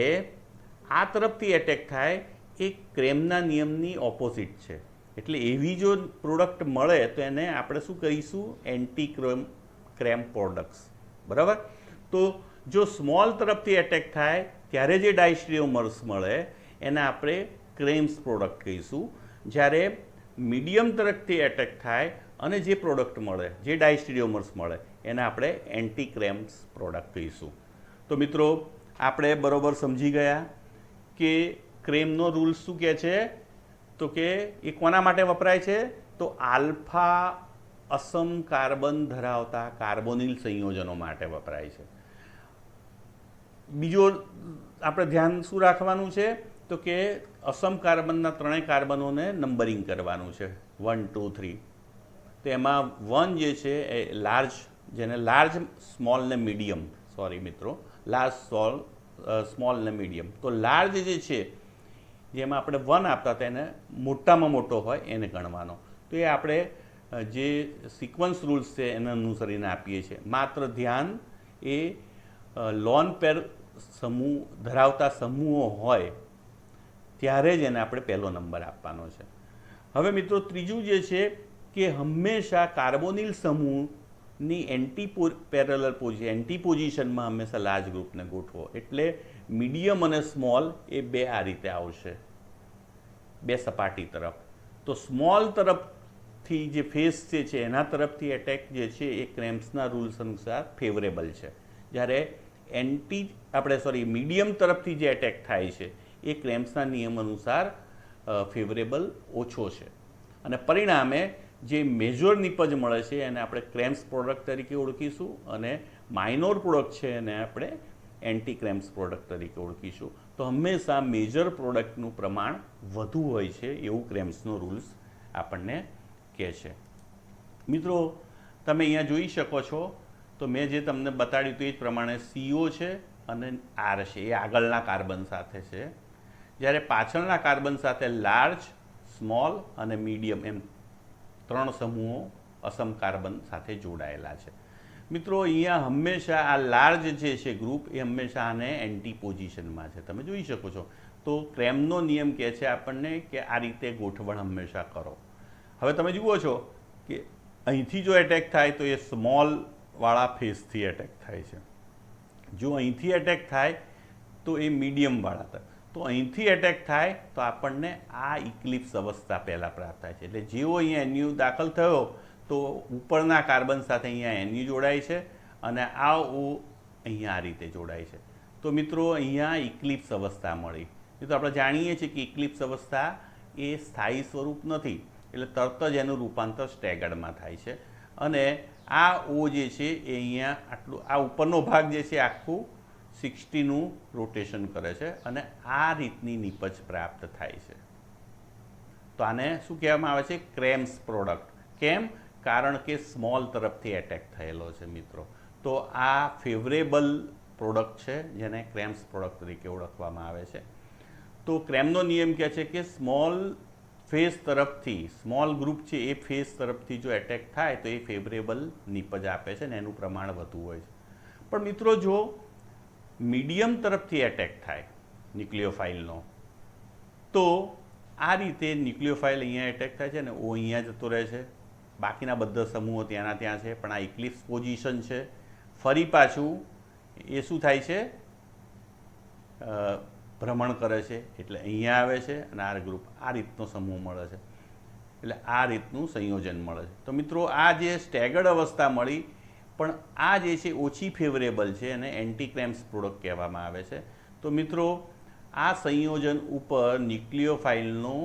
આ તરફથી એટેક થાય એ ક્રેમના નિયમની ઓપોઝિટ છે. એટલે એવી જો પ્રોડક્ટ મળે તો એને આપણે શું કહીશું? Anti crime products. બરાબર? તો જો સ્મોલ તરફથી એટેક થાય ત્યારે જે ડાયસ્ટેરિયોમર્સ મળે એને આપણે ક્રેમ્સ પ્રોડક્ટ કહીશું. જ્યારે મીડિયમ તરફથી એટેક થાય અને જે પ્રોડક્ટ મળે, જે ડાયસ્ટેરિયોમર્સ મળે, એને આપણે એન્ટી ક્રેમ્સ પ્રોડક્ટ કહીશું. તો મિત્રો, આપણે બરોબર સમજી ગયા કે ક્રેમનો રૂલ શું કહે છે? તો કે એ કોના માટે વપરાય છે? તો આલ્ફા અસમ કાર્બન ધરાવતા કાર્બોનિલ સંયોજનો માટે વપરાય છે. બીજો આપણે ધ્યાન શું રાખવાનું છે? તો કે અસમ કાર્બનના ત્રણેય કાર્બનોને નંબરિંગ કરવાનું છે, 1 2 3. તો એમાં 1 જે છે એ લાર્જ, જેને લાર્જ, સ્મોલ ને મીડિયમ, સોરી મિત્રો, લાર્જ, સ્મોલ ને મીડિયમ. તો લાર્જ જે છે જેમાં આપણે 1 આપતા હતા એને મોટામાં મોટો હોય એને ગણવાનો. તો એ આપણે જે સિક્વન્સ રૂલ્સ છે એને અનુસરીને આપીએ છીએ. માત્ર ધ્યાન એ લોન પેર સમૂહ ધરાવતા સમૂહો હોય ત્યારે જ એને આપણે પહેલો નંબર આપવાનો છે. હવે મિત્રો, ત્રીજું જે છે કે હંમેશા કાર્બોનિલ સમૂહની એન્ટી પોઝિશનમાં હંમેશા લાર્જ ગ્રુપને ગોઠવો. એટલે મીડિયમ અને સ્મોલ એ બે આ રીતે આવશે, બે સપાટી તરફ. તો સ્મોલ તરફથી જે ફેસ છે એના તરફથી એટેક જે છે એ ક્રેમ્સના રૂલ્સ અનુસાર ફેવરેબલ છે. જ્યારે મીડિયમ તરફથી જે એટેક થાય છે એ ક્રેમ્સના નિયમ અનુસાર ફેવરેબલ ઓછો છે. અને પરિણામે જે મેજર નિપજ મળે છે એને આપણે ક્રેમ્સ પ્રોડક્ટ તરીકે ઓળખીશું અને માઇનોર પ્રોડક્ટ છે એને આપણે એન્ટી ક્રેમ્સ પ્રોડક્ટ તરીકે ઓળખીશું. તો હંમેશા મેજર પ્રોડક્ટનું પ્રમાણ વધુ હોય છે એવું ક્રેમ્સનો રૂલ્સ આપણને કહે છે. મિત્રો, તમે અહીંયા જોઈ શકો છો, તો મેં જે તમને બતાડ્યું તે જ પ્રમાણે CO છે અને R છે એ આગળના કાર્બન સાથે છે, જ્યારે પાછળના કાર્બન સાથે લાર્જ, સ્મોલ અને મીડિયમ એમ 3 સમૂહો અસમ કાર્બન સાથે જોડાયેલા છે. મિત્રો, અહીંયા હંમેશા આ લાર્જ જે છે ગ્રુપ એ હંમેશા આને એન્ટી પોઝિશનમાં છે. તમે જોઈ શકો છો. તો ક્રેમનો નિયમ કહે છે આપણને કે આ રીતે ગોઠવણ હંમેશા કરો. હવે તમે જુઓ છો કે અહીંથી જો એટેક થાય તો એ સ્મોલવાળા ફેસથી એટેક થાય છે. જો અહીંથી એટેક થાય તો એ મીડિયમવાળા થાય. તો અહીંથી એટેક થાય તો આપણને આ ઇક્લિપ્સ અવસ્થા પહેલાં પ્રાપ્ત થાય છે. એટલે જેવો અહીંયા NU દાખલ થયો તો ઉપરના કાર્બન સાથે અહીંયા NU જોડાય છે અને આ O અહીંયા આ રીતે જોડાય છે. તો મિત્રો, અહીંયા ઇક્લિપ્સ અવસ્થા મળી. એ તો આપણે જાણીએ છીએ કે ઇક્લિપ્સ અવસ્થા એ સ્થાયી સ્વરૂપ નથી, એટલે તરત જ એનું રૂપાંતર સ્ટેગર્ડમાં થાય છે. અને આ O જે છે એ અહીંયા આટલું, આ ઉપરનો ભાગ જે છે આખું 60નું રોટેશન કરે છે અને આ રીતની નિપજ પ્રાપ્ત થાય છે. તો આને શું કહેવામાં આવે છે? ક્રેમ્સ પ્રોડક્ટ. કેમ? કારણ કે સ્મોલ તરફથી એટેક થયેલો છે મિત્રો. તો આ ફેવરેબલ પ્રોડક્ટ છે જેને ક્રેમ્સ પ્રોડક્ટ તરીકે ઓળખવામાં આવે છે. તો ક્રેમનો નિયમ કહે છે કે સ્મોલ ફેસ તરફથી, સ્મોલ ગ્રુપ છે એ ફેસ તરફથી જો એટેક થાય તો એ ફેવરેબલ નિપજ આપે છે ને એનું પ્રમાણ વધુ હોય છે. પણ મિત્રો, જો મીડિયમ તરફથી એટેક થાય ન્યુક્લિયોફાઇલનો, તો આ રીતે ન્યુક્લિયોફાઇલ અહીંયા એટેક થાય છે ને O અહીંયા જતો રહે છે, બાકીના બધા સમૂહો ત્યાંના ત્યાં છે, પણ આ ઇક્લિપ્સ પોઝિશન છે. ફરી પાછું એ શું થાય છે? ભ્રમણ કરે છે, એટલે અહીંયા આવે છે અને આ ગ્રુપ આ રીતનો સમૂહ મળે છે. એટલે આ રીતનું સંયોજન મળે છે. તો મિત્રો, આ જે સ્ટેગર્ડ અવસ્થા મળી, પણ આ જે છે ઓછી ફેવરેબલ છે અને એન્ટી ક્રેમ્સ પ્રોડક્ટ કહેવામાં આવે છે. તો મિત્રો, આ સંયોજન ઉપર ન્યુક્લિયોફાઇલનો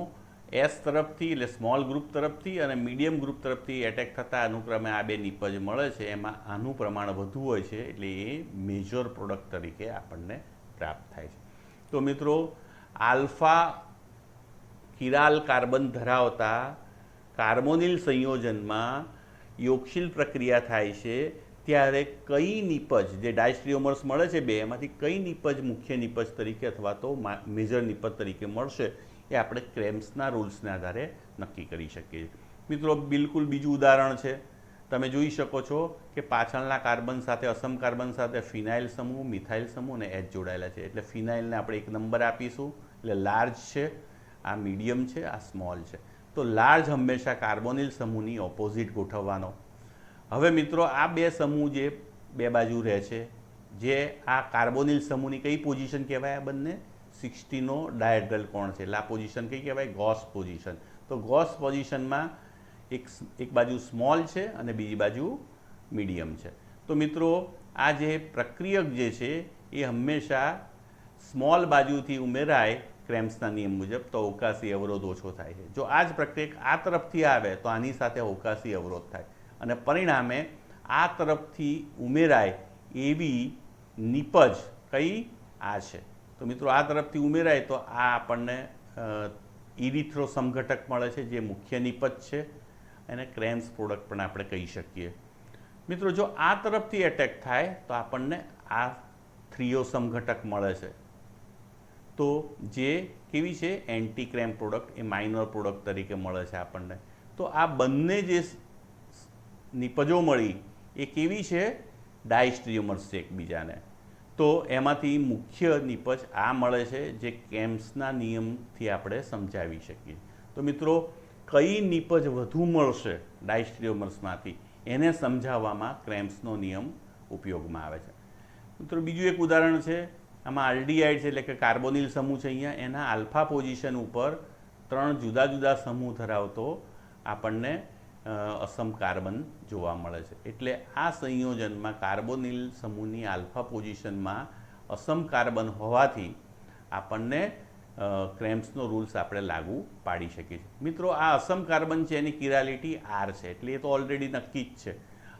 S તરફથી એટલે સ્મોલ ગ્રુપ તરફથી અને મીડિયમ ગ્રુપ તરફથી એટેક થતાં અનુક્રમે આ બે નિપજ મળે છે. એમાં આનું પ્રમાણ વધુ હોય છે, એટલે એ મેજર પ્રોડક્ટ તરીકે આપણને પ્રાપ્ત થાય છે. તો મિત્રો, આલ્ફા કિરાલ કાર્બન ધરાવતા કાર્બોનિલ સંયોજનમાં યોગશીલ પ્રક્રિયા થાય છે ત્યારે કઈ નિપજ, જે ડાયસ્ટેરિયોમર્સ મળે છે બે, એમાંથી કઈ નિપજ મુખ્ય નિપજ તરીકે અથવા તો મેજર નિપજ તરીકે મળશે એ આપણે ક્રેમ્સના રૂલ્સના આધારે નક્કી કરી શકીએ. મિત્રો, બિલકુલ બીજું ઉદાહરણ છે. તમે જોઈ શકો છો કે પાછળના કાર્બન સાથે અસમ કાર્બન સાથે ફિનાઇલ સમૂહ, મિથાઇલ સમૂહ અને H જોડાયેલા છે. એટલે ફિનાઇલને આપણે એક નંબર આપીશું, એટલે લાર્જ છે, આ મીડિયમ છે, આ સ્મોલ છે. તો લાર્જ હંમેશા કાર્બોનિલ સમૂહની ઓપોઝિટ ગોઠવવાનો. હવે મિત્રો આ બે સમૂહ જે બે બાજુ રહે છે, જે આ કાર્બોનિલ સમૂહની કઈ પોઝિશન કહેવાય? આ બંને 60નો ડાયહેડ્રલ કોણ છે, એટલે આ પોઝિશન કઈ કહેવાય? Gauss position. તો ગોસ પોઝિશનમાં એક બાજુ સ્મોલ છે અને બીજી બાજુ મીડિયમ છે. તો મિત્રો આ જે પ્રક્રિયક જે છે એ હંમેશા સ્મોલ બાજુથી ઉમેરાય ક્રેમ્સના નિયમ મુજબ, તો અવકાશી અવરોધ ઓછો થાય છે. જો આ જ પ્રક્રિયક આ તરફથી આવે તો આની સાથે અવકાશી અવરોધ થાય અને પરિણામે આ તરફથી ઉમેરાય એવી નિપજ કઈ? આ છે. તો મિત્રો આ તરફથી ઉમેરાય તો આ આપણને ઇરિથ્રો સમઘટક મળે છે, જે મુખ્ય નિપજ છે, એને ક્રેમ્સ પ્રોડક્ટ પણ આપણે કહી શકીએ. મિત્રો જો આ તરફથી એટેક થાય તો આપણને આ થ્રીઓ સમઘટક મળે છે, તો જે કેવી છે? એન્ટી ક્રેમ પ્રોડક્ટ, એ માઇનર પ્રોડક્ટ તરીકે મળે છે આપણને. તો આ બંને જે નિપજો મળી એ કેવી છે? ડાયસ્ટ્રિયોમર્સ છે એકબીજાને. તો એમાંથી મુખ્ય નિપજ આ મળે છે, જે કેમ્સના નિયમથી આપણે સમજાવી શકીએ. તો મિત્રો કઈ નિપજ વધુ મળશે ડાયસ્ટ્રિયોમર્સમાંથી, એને સમજાવવામાં ક્રેમ્સનો નિયમ ઉપયોગમાં આવે છે. મિત્રો બીજું એક ઉદાહરણ છે, આમાં આલ્ડીહાઇડ છે, એટલે કે કાર્બોનિલ સમૂહ છે. અહીંયા એના આલ્ફા પોઝિશન ઉપર 3 જુદા જુદા સમૂહ ધરાવતો આપણને અસમ કાર્બન જોવા મળે છે. એટલે આ સંયોજનમાં કાર્બોનિલ સમૂહની આલ્ફા પોઝિશનમાં અસમ કાર્બન હોવાથી આપણને ક્રેમ્સનો રૂલ્સ આપણે લાગુ પાડી શકીએ છીએ. મિત્રો આ અસમ કાર્બન છે એની કિરાલિટી R છે, એટલે એ તો ઓલરેડી નક્કી જ છે.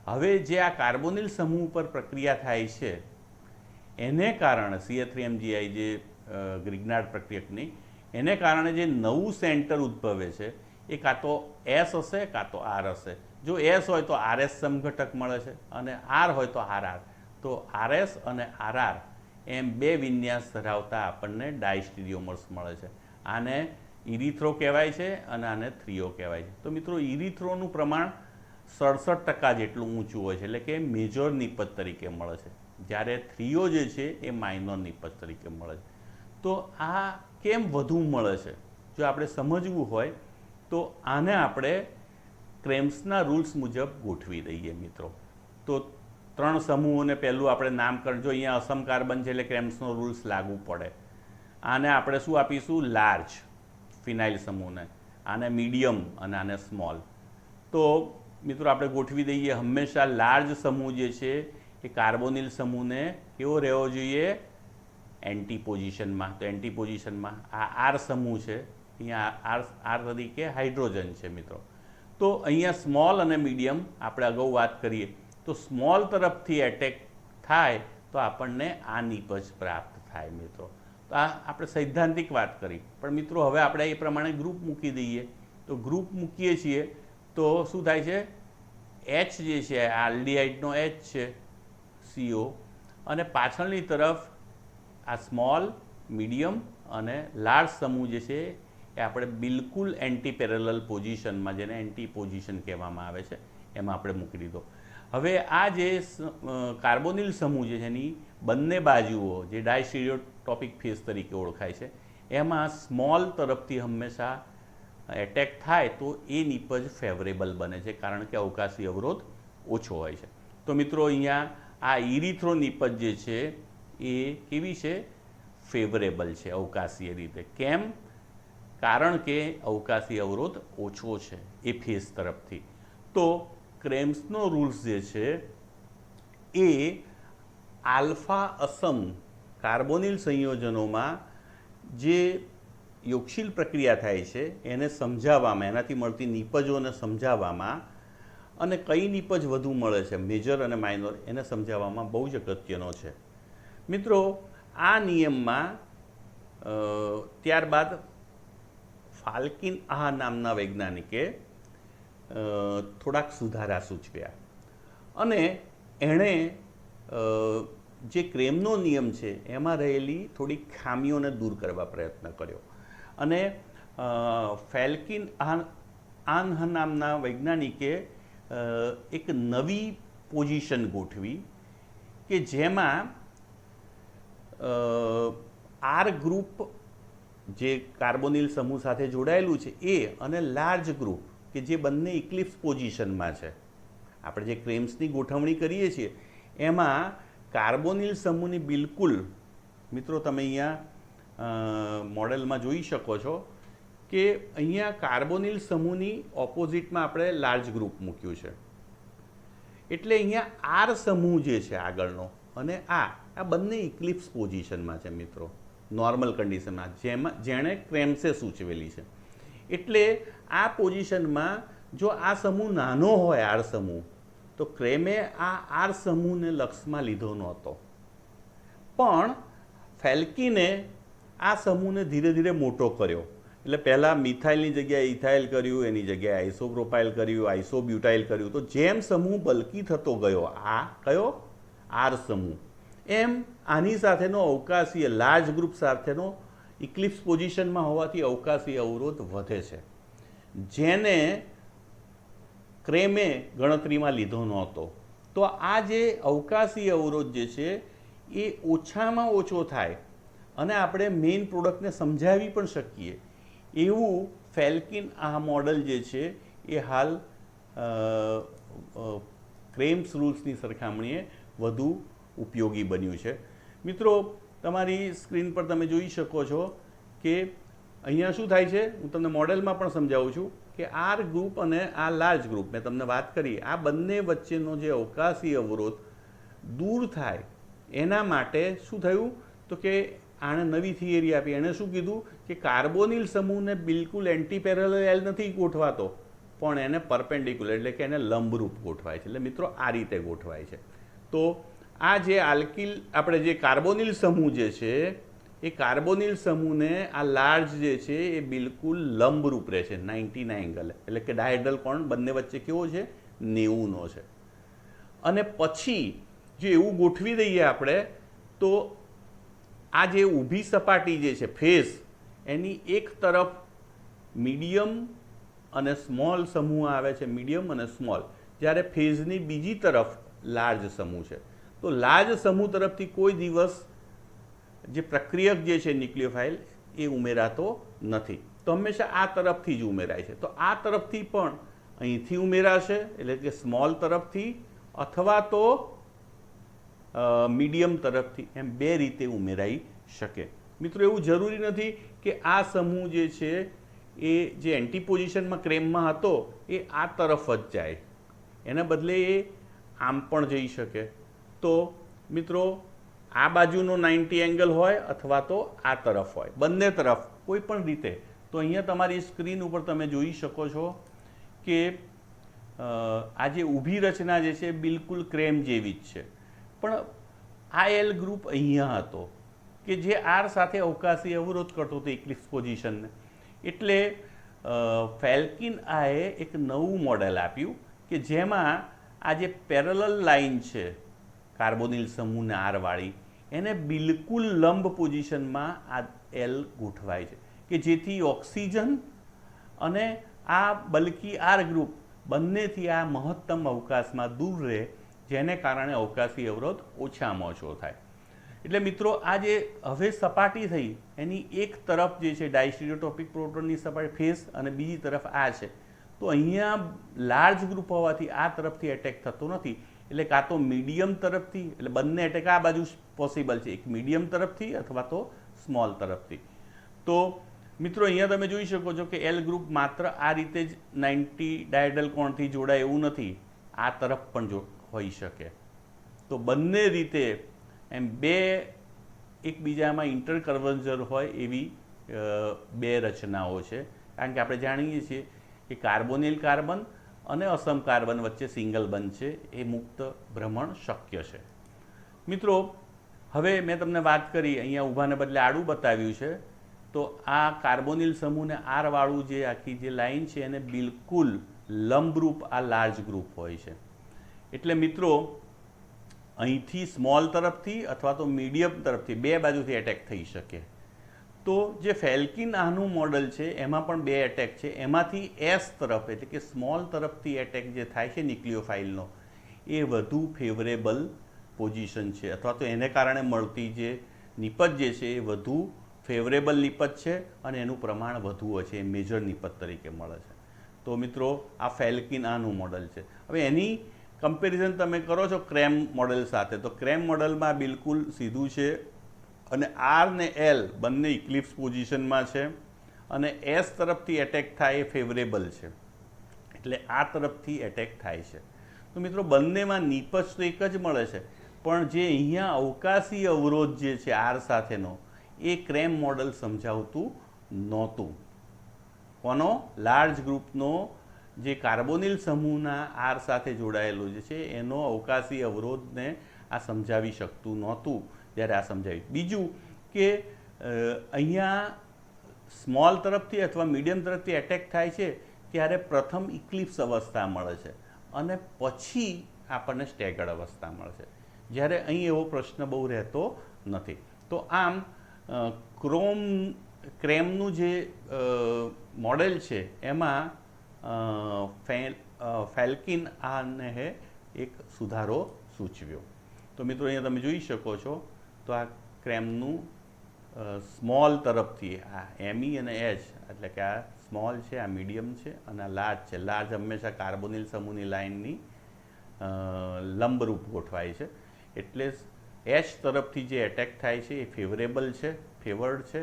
હવે જે આ કાર્બોનિલ સમૂહ ઉપર પ્રક્રિયા થાય છે એને કારણે CH3MgI જે ગ્રિગ્નાર્ડ પ્રક્રિયકની, એને કારણે જે નવું સેન્ટર ઉદ્ભવે છે એ કાં તો S હશે કાં તો R હશે. જો S હોય તો RS સમઘટક મળે છે અને R હોય તો RR. તો RS અને RR એમ બે વિન્યાસ ધરાવતા આપણને ડાયસ્ટિરિયોમર્સ મળે છે. આને ઇરિથ્રો કહેવાય છે અને આને થ્રીઓ કહેવાય છે. તો મિત્રો ઇરિથ્રોનું પ્રમાણ 67% જેટલું ઊંચું હોય છે, એટલે કે મેજર નિપજ તરીકે મળે છે, જ્યારે થ્રીઓ જે છે એ માઇનર નિપજ તરીકે મળે છે. તો આ કેમ વધુ મળે છે? જો આપણે સમજવું હોય તો આને આપણે ક્રેમ્સના રૂલ્સ મુજબ ગોઠવી દઈએ મિત્રો. તો 3 સમૂહોને પહેલું આપણે નામકરણ, જો અહીંયા અસમ કાર્બન છે એટલે ક્રેમ્સનો રૂલ્સ લાગુ પડે. આને આપણે શું આપીશું? લાર્જ ફિનાઇલ સમૂહને, આને મીડિયમ અને આને સ્મોલ. તો મિત્રો આપણે ગોઠવી દઈએ. હંમેશા લાર્જ સમૂહ જે છે એ કાર્બોનિલ સમૂહને કેવો રહેવો જોઈએ? એન્ટી પોઝિશનમાં. તો એન્ટી પોઝિશનમાં આ આર સમૂહ છે, અહીંયા આર તરીકે હાઇડ્રોજન છે મિત્રો. તો અહીંયા સ્મોલ અને મીડિયમ આપણે અગાઉ વાત કરીએ તો સ્મોલ તરફથી એટેક થાય તો આપણને આ નિપજ પ્રાપ્ત થાય મિત્રો. તો આ આપણે સૈદ્ધાંતિક વાત કરી, પણ મિત્રો હવે આપણે એ પ્રમાણે ગ્રુપ મૂકી દઈએ. તો ગ્રુપ મૂકીએ છીએ તો શું થાય છે? H જે છે આ આલ્ડીહાઇડનો H છે, CO, અને પાછળની તરફ આ સ્મોલ, મીડિયમ અને લાર્જ સમૂહ જે છે એ આપણે બિલકુલ એન્ટી પેરેલલ પોઝિશનમાં, જેને એન્ટી પોઝિશન કહેવામાં આવે છે, એમાં આપણે મૂકી દીધો. હવે આ જે કાર્બોનિલ સમૂહ છે એની બંને બાજુઓ જે ડાયસ્ટીરિયોટોપિક ફેઝ તરીકે ઓળખાય છે, એમાં સ્મોલ તરફથી હંમેશા એટેક થાય તો એ નિપજ ફેવરેબલ બને છે, કારણ કે અવકાશી અવરોધ ઓછો હોય છે. તો મિત્રો અહીંયા આ ઇરિથ્રો નિપજ જે છે એ કેવી છે? ફેવરેબલ છે અવકાશીય રીતે. કેમ? કારણ કે અવકાશી અવરોધ ઓછો છે એ ફેઝ તરફથી. તો ક્રેમ્સનો રૂલ્સ જે છે એ આલ્ફા અસમ કાર્બોનિલ સંયોજનોમાં જે યોગશીલ પ્રક્રિયા થાય છે એને સમજાવવામાં, એનાથી મળતી નિપજોને સમજાવવામાં, અને કઈ નિપજ વધુ મળે છે, મેજર અને માઇનર, એને સમજાવવામાં બહુ જ અગત્યનો છે મિત્રો. આ નિયમમાં ત્યારબાદ ફાલ્કિન આહ નામના વૈજ્ઞાનિકે થોડાક સુધારા સૂચવ્યા અને એણે જે ક્રેમનો નિયમ છે એમાં રહેલી થોડી ખામીઓને દૂર કરવા પ્રયત્ન કર્યો. અને ફેલ્કિન આહ નામના વૈજ્ઞાનિકે એક નવી પોઝિશન ગોઠવી કે જેમાં આર ગ્રુપ જે કાર્બોનિલ સમૂહ સાથે જોડાયેલું છે એ અને લાર્જ ગ્રુપ કે જે બંને ઇક્લિપ્સ પોઝિશનમાં છે. આપણે જે ક્રેમ્સની ગોઠવણી કરીએ છીએ એમાં કાર્બોનિલ સમૂહની બિલકુલ, મિત્રો તમે અહીંયા મોડેલમાં જોઈ શકો છો કે અહીંયા કાર્બોનિલ સમૂહની ઓપોઝિટમાં આપણે લાર્જ ગ્રુપ મૂક્યું છે. એટલે અહીંયા આર સમૂહ જે છે આગળનો અને આ બંને ઇક્લિપ્સ પોઝિશનમાં છે મિત્રો, નોર્મલ કન્ડિશનમાં, જેણે ક્રેમ્સે સૂચવેલી છે. એટલે આ પોઝિશનમાં જો આ સમૂહ નાનો હોય આર સમૂહ, તો ક્રેમે આ આર સમૂહને લક્ષમાં લીધો નહોતો, પણ ફેલ્કીને આ સમૂહને ધીરે ધીરે મોટો કર્યો. એટલે પહેલાં મિથાઇલની જગ્યાએ ઇથાઇલ કર્યું, એની જગ્યાએ આઇસોપ્રોપાઇલ કર્યું, આઇસોબ્યુટાઇલ કર્યું. તો જેમ સમૂહ બલકી થતો ગયો, આ કયો આર સમૂહ, એમ આની સાથેનો અવકાશીય લાર્જ ગ્રુપ સાથેનો ઇક્લિપ્સ પોઝિશનમાં હોવાથી અવકાશીય અવરોધ વધે છે, જેને ક્રેમે ગણતરીમાં લીધો નહોતો. તો આ જે અવકાશીય અવરોધ જે છે એ ઓછામાં ઓછો થાય અને આપણે મેઇન પ્રોડક્ટને સમજાવી પણ શકીએ એવું ફેલ્કિન આ મોડલ જે છે એ હાલ ક્રેમ્સ રૂલ્સની સરખામણીએ વધુ ઉપયોગી બન્યું છે. મિત્રો તમારી સ્ક્રીન પર તમે જોઈ શકો છો કે અહીંયા શું થાય છે, હું તમને મોડેલમાં પણ સમજાવું છું કે આર ગ્રુપ અને આ લાર્જ ગ્રુપ મેં તમને વાત કરી, આ બંને વચ્ચેનો જે અવકાશીય અવરોધ દૂર થાય એના માટે શું થયું, તો કે આણે નવી થિયરી આપી. એણે શું કીધું કે કાર્બોનિલ સમૂહને બિલકુલ એન્ટી પેરેલલ નથી ગોઠવાતો, પણ એને પરપેન્ડિક્યુલર એટલે કે એને લંબરૂપ ગોઠવાય છે. એટલે મિત્રો આ રીતે ગોઠવાય છે. તો આ જે આલ્કિલ આપણે જે કાર્બોનિલ સમૂહ જે છે એ કાર્બોનિલ સમૂહને આ લાર્જ જે છે એ બિલકુલ લંબરૂપ રહે છે, 90 એંગલ, એટલે કે ડાયહેડ્રલ કોણ બંને વચ્ચે કેવો છે, 90નો છે. અને પછી જો એવું ગોઠવી દઈએ આપણે તો આ જે ઊભી સપાટી જે છે ફેસ, એની એક તરફ મીડિયમ અને સ્મોલ સમૂહ આવે છે, મીડિયમ અને સ્મોલ, જ્યારે ફેઝની બીજી તરફ લાર્જ સમૂહ છે. તો લાર્જ સમૂહ તરફથી કોઈ દિવસ જે પ્રક્રિયક જે છે ન્યુક્લિયોફાઇલ એ ઉમેરાતો નથી, તો હંમેશા આ તરફથી જ ઉમેરાય છે. તો આ તરફથી પણ અહીંથી ઉમેરાશે, એટલે કે સ્મોલ તરફથી અથવા તો મીડિયમ તરફથી, એમ બે રીતે ઉમેરાઈ શકે. મિત્રો એવું જરૂરી નથી કે આ સમૂહ જે છે એ જે એન્ટી પોઝિશનમાં ક્રેમમાં હતો એ આ તરફ જ જાય, એના બદલે એ આમ પણ જઈ શકે. તો મિત્રો આ બાજુનો 90 એંગલ હોય અથવા તો આ તરફ હોય, બંને તરફ કોઈ પણ રીતે. તો અહીંયા તમારી સ્ક્રીન ઉપર તમે જોઈ શકો છો કે આ જે ઊભી રચના જે છે બિલકુલ ક્રેમ જેવી જ છે, પણ આ એલ ગ્રુપ અહીંયા હતો કે જે આર સાથે અવકાશી અવરોધ કરતો હતો ઇક્લિપ્સ પોઝિશનને. એટલે ફેલ્કિન આએ એક નવું મોડેલ આપ્યું કે જેમાં આ જે પેરેલલ લાઇન છે કાર્બોનિલ સમૂહને આરવાળી, એને બિલકુલ લંબ પોઝિશનમાં આ એલ ગોઠવાય છે કે જેથી ઓક્સિજન અને આ બલ્કી આર ગ્રુપ બંનેથી આ મહત્તમ અવકાશમાં દૂર રહે, જેને કારણે અવકાશી અવરોધ ઓછામાં ઓછો થાય. એટલે મિત્રો આ જે હવે સપાટી થઈ એની એક તરફ જે છે ડાયસ્ટીરિયોટોપિક પ્રોટોનની સપાટી ફેસ અને બીજી તરફ આ છે. તો અહીંયા લાર્જ ગ્રુપ હોવાથી આ તરફથી એટેક થતો નથી, એટલે કાં તો મીડિયમ તરફથી, એટલે બંને એટેક આ બાજુ પોસિબલ છે, એક મીડિયમ તરફથી અથવા તો સ્મોલ તરફથી. તો મિત્રો અહીંયા તમે જોઈ શકો છો કે એલ ગ્રુપ માત્ર આ રીતે જ 90 ડાયહેડ્રલ કોણથી જોડાય એવું નથી, આ તરફ પણ હોઈ શકે. તો બંને રીતે એમ બે એકબીજામાં ઇન્ટરકન્વર્જન હોય એવી બે રચનાઓ છે. કારણ કે આપણે જાણીએ છીએ કે કાર્બોનિલ કાર્બન અને અસમ કાર્બન વચ્ચે સિંગલ બંધ છે, એ મુક્ત ભ્રમણ શક્ય છે. મિત્રો હવે મેં તમને વાત કરી, અહીંયા ઊભાને બદલે આડું બતાવ્યું છે. તો આ કાર્બોનિલ સમૂહને આરવાળું જે આખી જે લાઈન છે એને બિલકુલ લંબરૂપ આ લાર્જ ગ્રુપ હોય છે. એટલે મિત્રો અહીંથી સ્મોલ તરફથી અથવા તો મીડિયમ તરફથી બે બાજુથી એટેક થઈ શકે. તો જે ફેલ્કિન આનું મોડલ છે એમાં પણ 2 એટેક છે. એમાંથી એસ તરફ એટલે કે સ્મોલ તરફથી એટેક જે થાય છે ન્યુક્લિયોફાઇલનો એ વધુ ફેવરેબલ પોઝિશન છે, અથવા તો એને કારણે મળતી જે નિપજ જે છે એ વધુ ફેવરેબલ નિપજ છે અને એનું પ્રમાણ વધુ હોય છે, એ મેજર નિપજ તરીકે મળે છે. તો મિત્રો આ ફેલ્કિન આનું મોડલ છે. હવે એની કમ્પેરિઝન તમે કરો છો ક્રેમ મોડલ સાથે, તો ક્રેમ મોડલમાં બિલકુલ સીધું છે અને આર ને એલ બંને ઇક્લિપ્સ પોઝિશનમાં છે અને એસ તરફથી એટેક થાય એ ફેવરેબલ છે, એટલે આ તરફથી એટેક થાય છે. તો મિત્રો બંનેમાં નિપજ તો એક જ મળે છે, પણ જે અહીંયા અવકાશી અવરોધ જે છે આર સાથેનો એ ક્રેમ મોડલ સમજાવતું નહોતું. કોનો? લાર્જ ગ્રુપનો જે કાર્બોનિલ સમૂહના આર સાથે જોડાયેલો જે છે એનો અવકાશી અવરોધને આ સમજાવી શકતું નહોતું જ્યારે આ સમજાવ્યું. બીજું કે અહીંયા સ્મોલ તરફથી અથવા મીડિયમ તરફથી એટેક થાય છે ત્યારે પ્રથમ ઇક્લિપ્સ અવસ્થા મળે છે અને પછી આપણને સ્ટેગર્ડ અવસ્થા મળે છે, જ્યારે અહીં એવો પ્રશ્ન બહુ રહેતો નથી. તો આમ ક્રેમનું જે મોડેલ છે એમાં ફેલ્કિન આને એક સુધારો સૂચવ્યો. તો મિત્રો અહીંયા તમે જોઈ શકો છો, તો આ ક્રેમનું સ્મોલ તરફથી આ એમઈ અને એચ, એટલે કે આ સ્મોલ છે, આ મીડિયમ છે અને આ લાર્જ છે. લાર્જ હંમેશા કાર્બોનિલ સમૂહની લાઇનની લંબરૂપ ગોઠવાય છે, એટલે એચ તરફથી જે એટેક થાય છે એ ફેવરેબલ છે, ફેવર્ડ છે,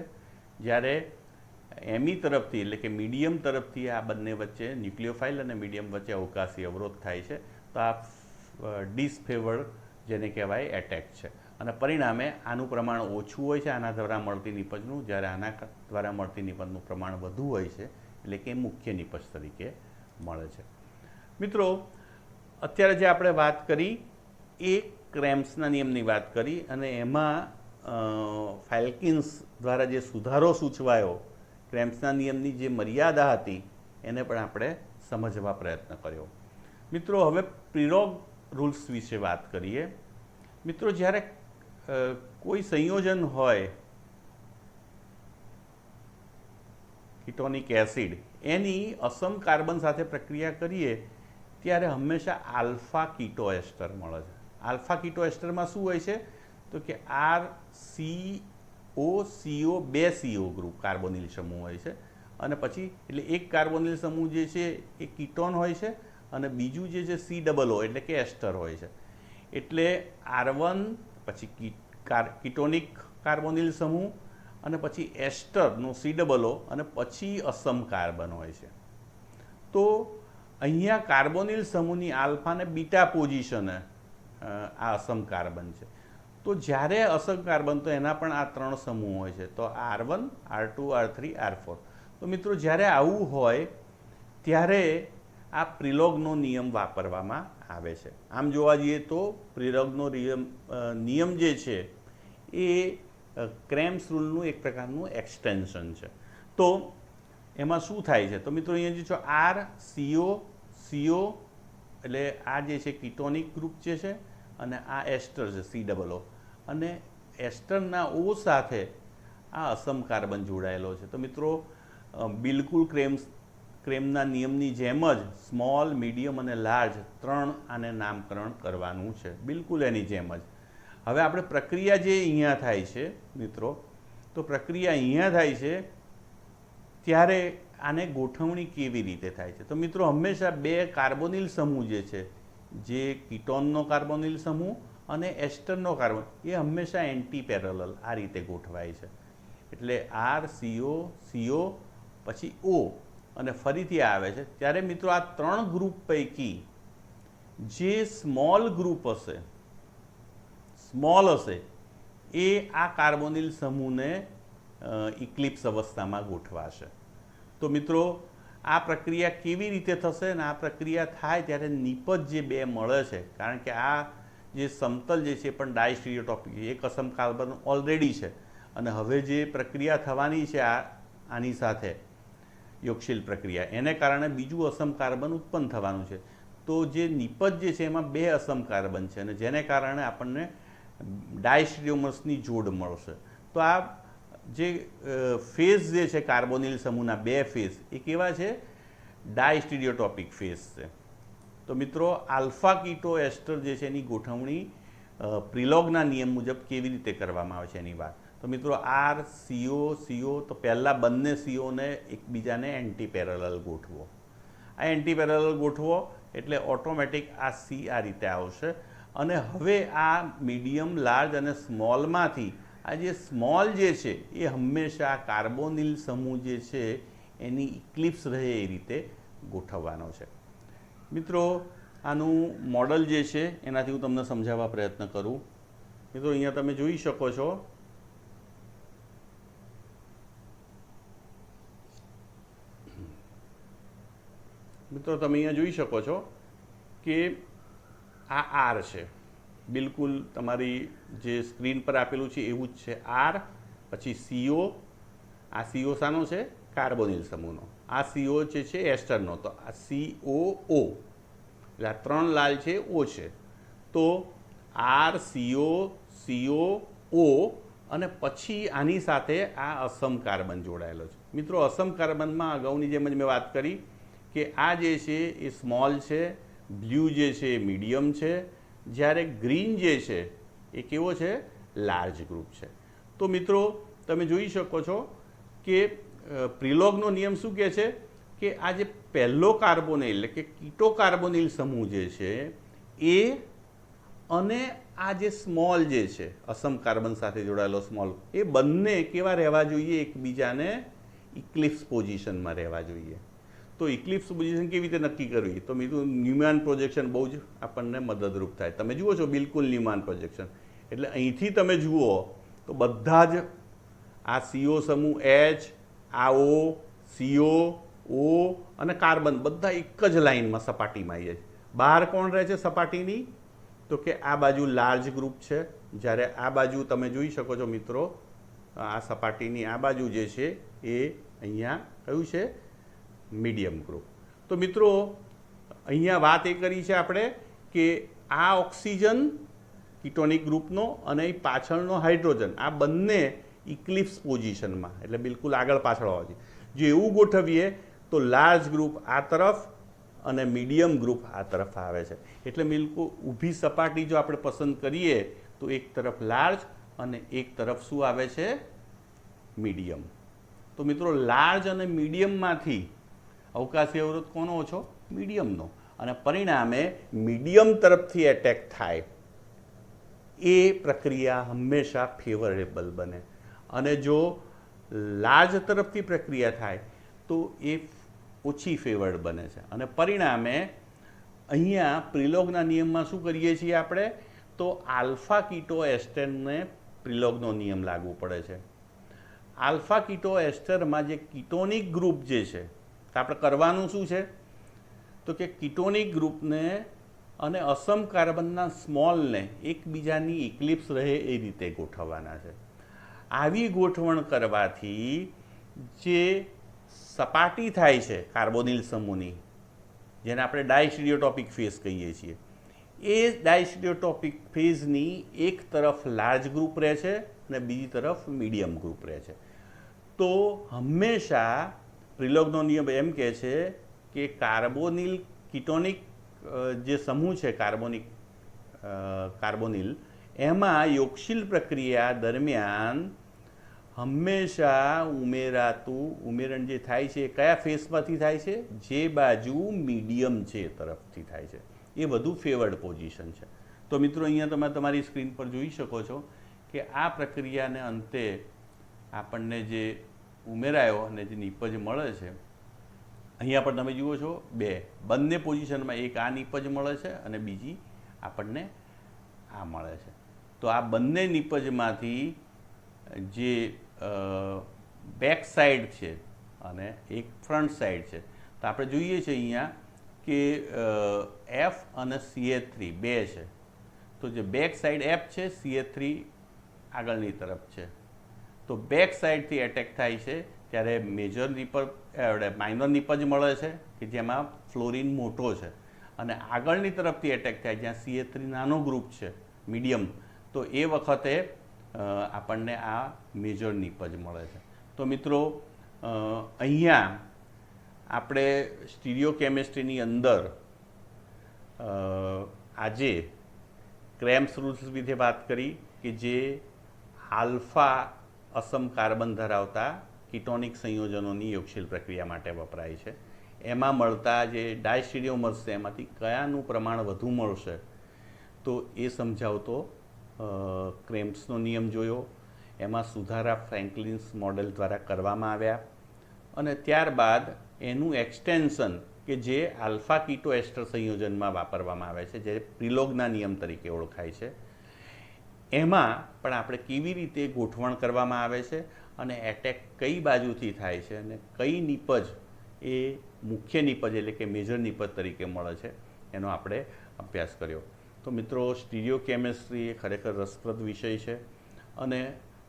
જ્યારે એમઈ તરફથી એટલે કે મીડિયમ તરફથી આ બંને વચ્ચે ન્યુક્લિયોફાઇલ અને મીડિયમ વચ્ચે અવકાશી અવરોધ થાય છે, તો આ ડિસફેવર્ડ જેને કહેવાય એટેક છે. અને પરિણામે આનું પ્રમાણ ઓછું હોય છે આના દ્વારા મળતી નિપજનું, જ્યારે આના દ્વારા મળતી નિપજનું પ્રમાણ વધુ હોય છે, એટલે કે મુખ્ય નિપજ તરીકે મળે છે. મિત્રો અત્યારે જે આપણે વાત કરી એ ક્રેમ્સના નિયમની વાત કરી અને એમાં ફેલ્કિન્સ દ્વારા જે સુધારો સૂચવાયો, ક્રેમ્સના નિયમની જે મર્યાદા હતી એને પણ આપણે સમજવા પ્રયત્ન કર્યો. મિત્રો હવે પ્રિરોગ રૂલ્સ વિશે વાત કરીએ. મિત્રો જ્યારે કોઈ સંયોજન હોય કીટોનિક એસિડ એની અસમ કાર્બન સાથે પ્રક્રિયા કરીએ ત્યારે હંમેશા આલ્ફા કીટો એસ્ટર મળે છે. આલ્ફા કીટો એસ્ટરમાં શું હોય છે? તો કે R CO CO 2 CO group carbonyl સમૂહ હોય છે અને પછી એટલે એક કાર્બોનિલ સમૂહ જે છે એ કીટોન હોય છે અને બીજું જે છે COO એટલે કે એસ્ટર હોય છે. એટલે R1 પછી કીટોનિક કાર્બોનિલ સમૂહ અને પછી એસ્ટરનો COO અને પછી અસમ કાર્બન હોય છે. તો અહીંયા કાર્બોનિલ સમૂહની આલ્ફા અને બીટા પોઝિશને આ અસમ કાર્બન છે. તો જ્યારે અસમ કાર્બન, તો એના પણ આ 3 સમૂહ હોય છે, તો R1 R2 R3 R4. તો મિત્રો જ્યારે આવું હોય ત્યારે આ પ્રિલોગનો નિયમ વાપરવામાં આવે છે. આમ જોવા જઈએ તો પ્રિલોગનો નિયમ જે છે એ ક્રેમ્સ રૂલનું એક પ્રકારનું એક્સટેન્શન છે. તો એમાં શું થાય છે? તો મિત્રો અહીંયા જે છે CO એટલે આ જે છે કીટોનિક ગ્રુપ જે છે અને આ એસ્ટર છે COO, અને એસ્ટરના O સાથે આ અસમ કાર્બન જોડાયેલો છે. તો મિત્રો બિલકુલ ક્રેમના નિયમની જેમ જ સ્મોલ, મીડિયમ અને લાર્જ 3 આને નામકરણ કરવાનું છે, બિલકુલ એની જેમ જ. હવે આપણે પ્રક્રિયા જે અહીંયા થાય છે મિત્રો, તો પ્રક્રિયા અહીંયા થાય છે ત્યારે આને ગોઠવણી કેવી રીતે થાય છે? તો મિત્રો હંમેશા 2 કાર્બોનિલ સમૂહ જે છે, જે કીટોનનો કાર્બોનિલ સમૂહ અને એસ્ટરનો કાર્બન, એ હંમેશા એન્ટી પેરેલલ આ રીતે ગોઠવાય છે. એટલે R CO પછી O અને ફરીથી આવે છે. ત્યારે મિત્રો આ 3 ગ્રુપ પૈકી જે સ્મોલ હશે એ આ કાર્બોનિલ સમૂહને ઇક્લિપ્સ અવસ્થામાં ગોઠવાશે. તો મિત્રો આ પ્રક્રિયા કેવી રીતે થશે? અને આ પ્રક્રિયા થાય ત્યારે નિપજ જે 2 મળે છે, કારણ કે આ જે સમતલ જે છે પણ ડાયસ્ટીરિયોટોપિક, એક અસમ કાર્બન ઓલરેડી છે અને હવે જે પ્રક્રિયા થવાની છે આની સાથે યોગશીલ પ્રક્રિયા, એને કારણે બીજું અસમ કાર્બન ઉત્પન્ન થવાનું છે. તો જે નિપજ જે છે એમાં 2 અસમ કાર્બન છે અને જેને કારણે આપણને ડાયસ્ટીરિયોમર્સની જોડ મળશે. તો આ જે ફેઝ જે છે કાર્બોનિલ સમૂહના બે ફેઝ એ કેવા છે? ડાયસ્ટીરિયોટોપિક ફેઝ છે. તો મિત્રો આલ્ફા કીટો એસ્ટર જે છે એની ગોઠવણી પ્રિલોગના નિયમ મુજબ કેવી રીતે કરવામાં આવે છે એની વાત. તો મિત્રો આર સીઓ તો પહેલાં બંને સીઓને એકબીજાને એન્ટી પેરેલલ ગોઠવો. આ એન્ટી પેરેલલ ગોઠવો એટલે ઓટોમેટિક આ સી આ રીતે આવશે. અને હવે આ મીડિયમ, લાર્જ અને સ્મોલમાંથી આ જે સ્મોલ જે છે એ હંમેશા કાર્બોનિલ સમૂહ જે છે એની ઇક્લિપ્સ રહે એ રીતે ગોઠવવાનો છે. મિત્રો આનું મોડલ જે છે એનાથી હું તમને સમજાવવા પ્રયત્ન કરું. મિત્રો અહીંયા તમે જોઈ શકો છો કે આ આર છે, બિલકુલ તમારી જે સ્ક્રીન પર આપેલું છે એવું જ છે. આર, પછી સીઓ. આ સીઓ શાનો છે? કાર્બોનિલ સમૂહનો. આ સીઓ જે છે એસ્ટરનો. તો આ COO એટલે આ ત્રણ લાલ છે ઓ છે. તો આર, CO અને પછી આની સાથે આ અસમ કાર્બન જોડાયેલો છે. મિત્રો અસમ કાર્બનમાં અગાઉની જેમ જ મેં વાત કરી કે આ જે છે એ સ્મોલ છે, બ્લુ જે છે એ મીડિયમ છે, જ્યારે ગ્રીન જે છે એ કેવો છે? લાર્જ ગ્રુપ છે. તો મિત્રો તમે જોઈ શકો છો કે પ્રિલોગનો નિયમ શું કહે છે કે આ જે પહેલો કાર્બોનિલ એટલે કે કીટો કાર્બોનિલ સમૂહ જે છે એ અને આ જે સ્મોલ જે છે અસમ કાર્બન સાથે જોડાયેલો સ્મોલ, એ બંને કેવા રહેવા જોઈએ? એકબીજાને ઇક્લિપ્સ પોઝિશનમાં રહેવા જોઈએ. તો ઇક્લિપ્સ પોઝિશન કેવી રીતે નક્કી કરવી? તો મિત્રો ન્યુમાન પ્રોજેક્શન બહુ જ આપણને મદદરૂપ થાય. તમે જુઓ છો બિલકુલ ન્યુમાન પ્રોજેક્શન એટલે અહીંથી તમે જુઓ તો બધા જ આ CO સમૂહ H, આ O, CO, O અને કાર્બન બધા એક જ લાઇનમાં સપાટીમાં આવી જાય છે. બહાર કોણ રહે છે સપાટીની? તો કે આ બાજુ લાર્જ ગ્રુપ છે, જ્યારે આ બાજુ તમે જોઈ શકો છો મિત્રો આ સપાટીની આ બાજુ જે છે એ અહીંયા કયું છે? Medium group. તો મિત્રો અહીંયા વાત એ કરી છે આપણે કે આ ઓક્સિજન કીટોનિક ગ્રુપનો અને એ પાછળનો હાઇડ્રોજન આ બંને ઇક્લિપ્સ પોઝિશનમાં એટલે બિલકુલ આગળ પાછળ હોવા જોઈએ. જો એવું ગોઠવીએ તો લાર્જ ગ્રુપ આ તરફ અને મીડિયમ ગ્રુપ આ તરફ આવે છે. એટલે બિલકુલ ઊભી સપાટી જો આપણે પસંદ કરીએ તો એક તરફ લાર્જ અને એક તરફ શું આવે છે? મીડિયમ. તો મિત્રો લાર્જ અને મીડિયમમાંથી અવકાશી અવરોધ કોનો ઓછો? મીડિયમનો. અને પરિણામે મીડિયમ તરફથી એટેક થાય એ પ્રક્રિયા હંમેશા ફેવરેબલ બને. અને જો લાર્જ તરફથી પ્રક્રિયા થાય તો એ ઓછી ફેવર્ડ બને છે. અને પરિણામે અહીંયા પ્રિલોગના નિયમમાં શું કરીએ છીએ આપણે? તો આલ્ફા કીટો એસ્ટરને પ્રિલોગનો નિયમ લાગુ પડે છે. આલ્ફા કીટો એસ્ટરમાં જે કીટોનિક ગ્રુપ જે છે તો આપણે કરવાનું શું છે? તો કે કીટોનિક ગ્રુપને અને અસમ કાર્બનના સ્મોલને એકબીજાની ઇક્લિપ્સ રહે એ રીતે ગોઠવવાના છે. આવી ગોઠવણ કરવાથી જે સપાટી થાય છે કાર્બોનિલ સમૂહની, જેને આપણે ડાયસ્ટીરિયોટોપિક ફેઝ કહીએ છીએ, એ ડાયસ્ટીરિયોટોપિક ફેઝની એક તરફ લાર્જ ગ્રુપ રહે છે અને બીજી તરફ મીડિયમ ગ્રુપ રહે છે. તો હંમેશા પ્રિલોગનો નિયમ એમ કહે છે કે કાર્બોનિલ કીટોનિક જે સમૂહ છે કાર્બોનિલ એમાં યોગશીલ પ્રક્રિયા દરમિયાન હંમેશા ઉમેરણ જે થાય છે કયા ફેઝમાંથી થાય છે? જે બાજુ મીડિયમ છે એ તરફથી થાય છે. એ વધુ ફેવર્ડ પોઝિશન છે. તો મિત્રો અહીંયા તમે તમારી સ્ક્રીન પર જોઈ શકો છો કે આ પ્રક્રિયાને અંતે આપણને જે ઉમેરાયો અને જે નિપજ મળે છે, અહીંયા પણ તમે જુઓ છો બંને પોઝિશનમાં એક આ નિપજ મળે છે અને બીજી આપણને આ મળે છે. તો આ બંને નિપજમાંથી જે બેક સાઈડ છે અને એક ફ્રન્ટ સાઈડ છે, તો આપણે જોઈએ છીએ અહીંયા કે F અને CH3 બે છે. તો જે બેક સાઈડ F છે, CH3 આગળની તરફ છે. તો બેક સાઈડથી એટેક થાય છે ત્યારે મેજર નિપજ માઇનર નિપજ મળે છે કે જેમાં ફ્લોરિન મોટો છે, અને આગળની તરફથી એટેક થાય જ્યાં CH3 નાનો ગ્રુપ છે મીડિયમ, તો એ વખતે આપણને આ મેજર નિપજ મળે છે. તો મિત્રો અહીંયા આપણે સ્ટીરિયો કેમિસ્ટ્રીની અંદર આજે ક્રેમ્સ રૂલ્સ વિશે વાત કરી કે જે આલ્ફા અસમ કાર્બન ધરાવતા કીટોનિક સંયોજનોની યોગશીલ પ્રક્રિયા માટે વપરાય છે. એમાં મળતા જે ડાયસ્ટીરિયોમર્સ છે એમાંથી કયાનું પ્રમાણ વધુ મળશે તો એ સમજાવતો ક્રેમ્પ્સનો નિયમ જોયો. એમાં સુધારા ફ્રેન્કલિન્સ મોડેલ દ્વારા કરવામાં આવ્યા અને ત્યારબાદ એનું એક્સટેન્શન કે જે આલ્ફા કીટો એસ્ટર સંયોજનમાં વાપરવામાં આવે છે, જે પ્રિલોગના નિયમ તરીકે ઓળખાય છે, એમાં પણ આપણે કેવી રીતે ગોઠવણ કરવામાં આવે છે અને એટેક કઈ બાજુથી થાય છે અને કઈ નિપજ એ મુખ્ય નિપજ એટલે કે મેજર નિપજ તરીકે મળે છે એનો આપણે અભ્યાસ કર્યો. તો મિત્રો સ્ટીરિયો કેમિસ્ટ્રી એ ખરેખર રસપ્રદ વિષય છે અને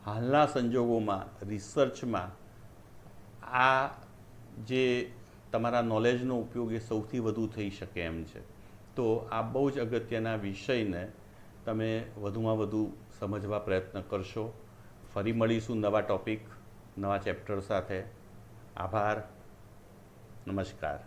હાલના સંજોગોમાં રિસર્ચમાં આ જે તમારા નોલેજનો ઉપયોગ એ સૌથી વધુ થઈ શકે એમ છે. તો આ બહુ જ અગત્યના વિષયને તમે વધુમાં વધુ સમજવા પ્રયત્ન કરશો. ફરી મળીશું નવા ટૉપિક, નવા ચેપ્ટર સાથે. આભાર. નમસ્કાર.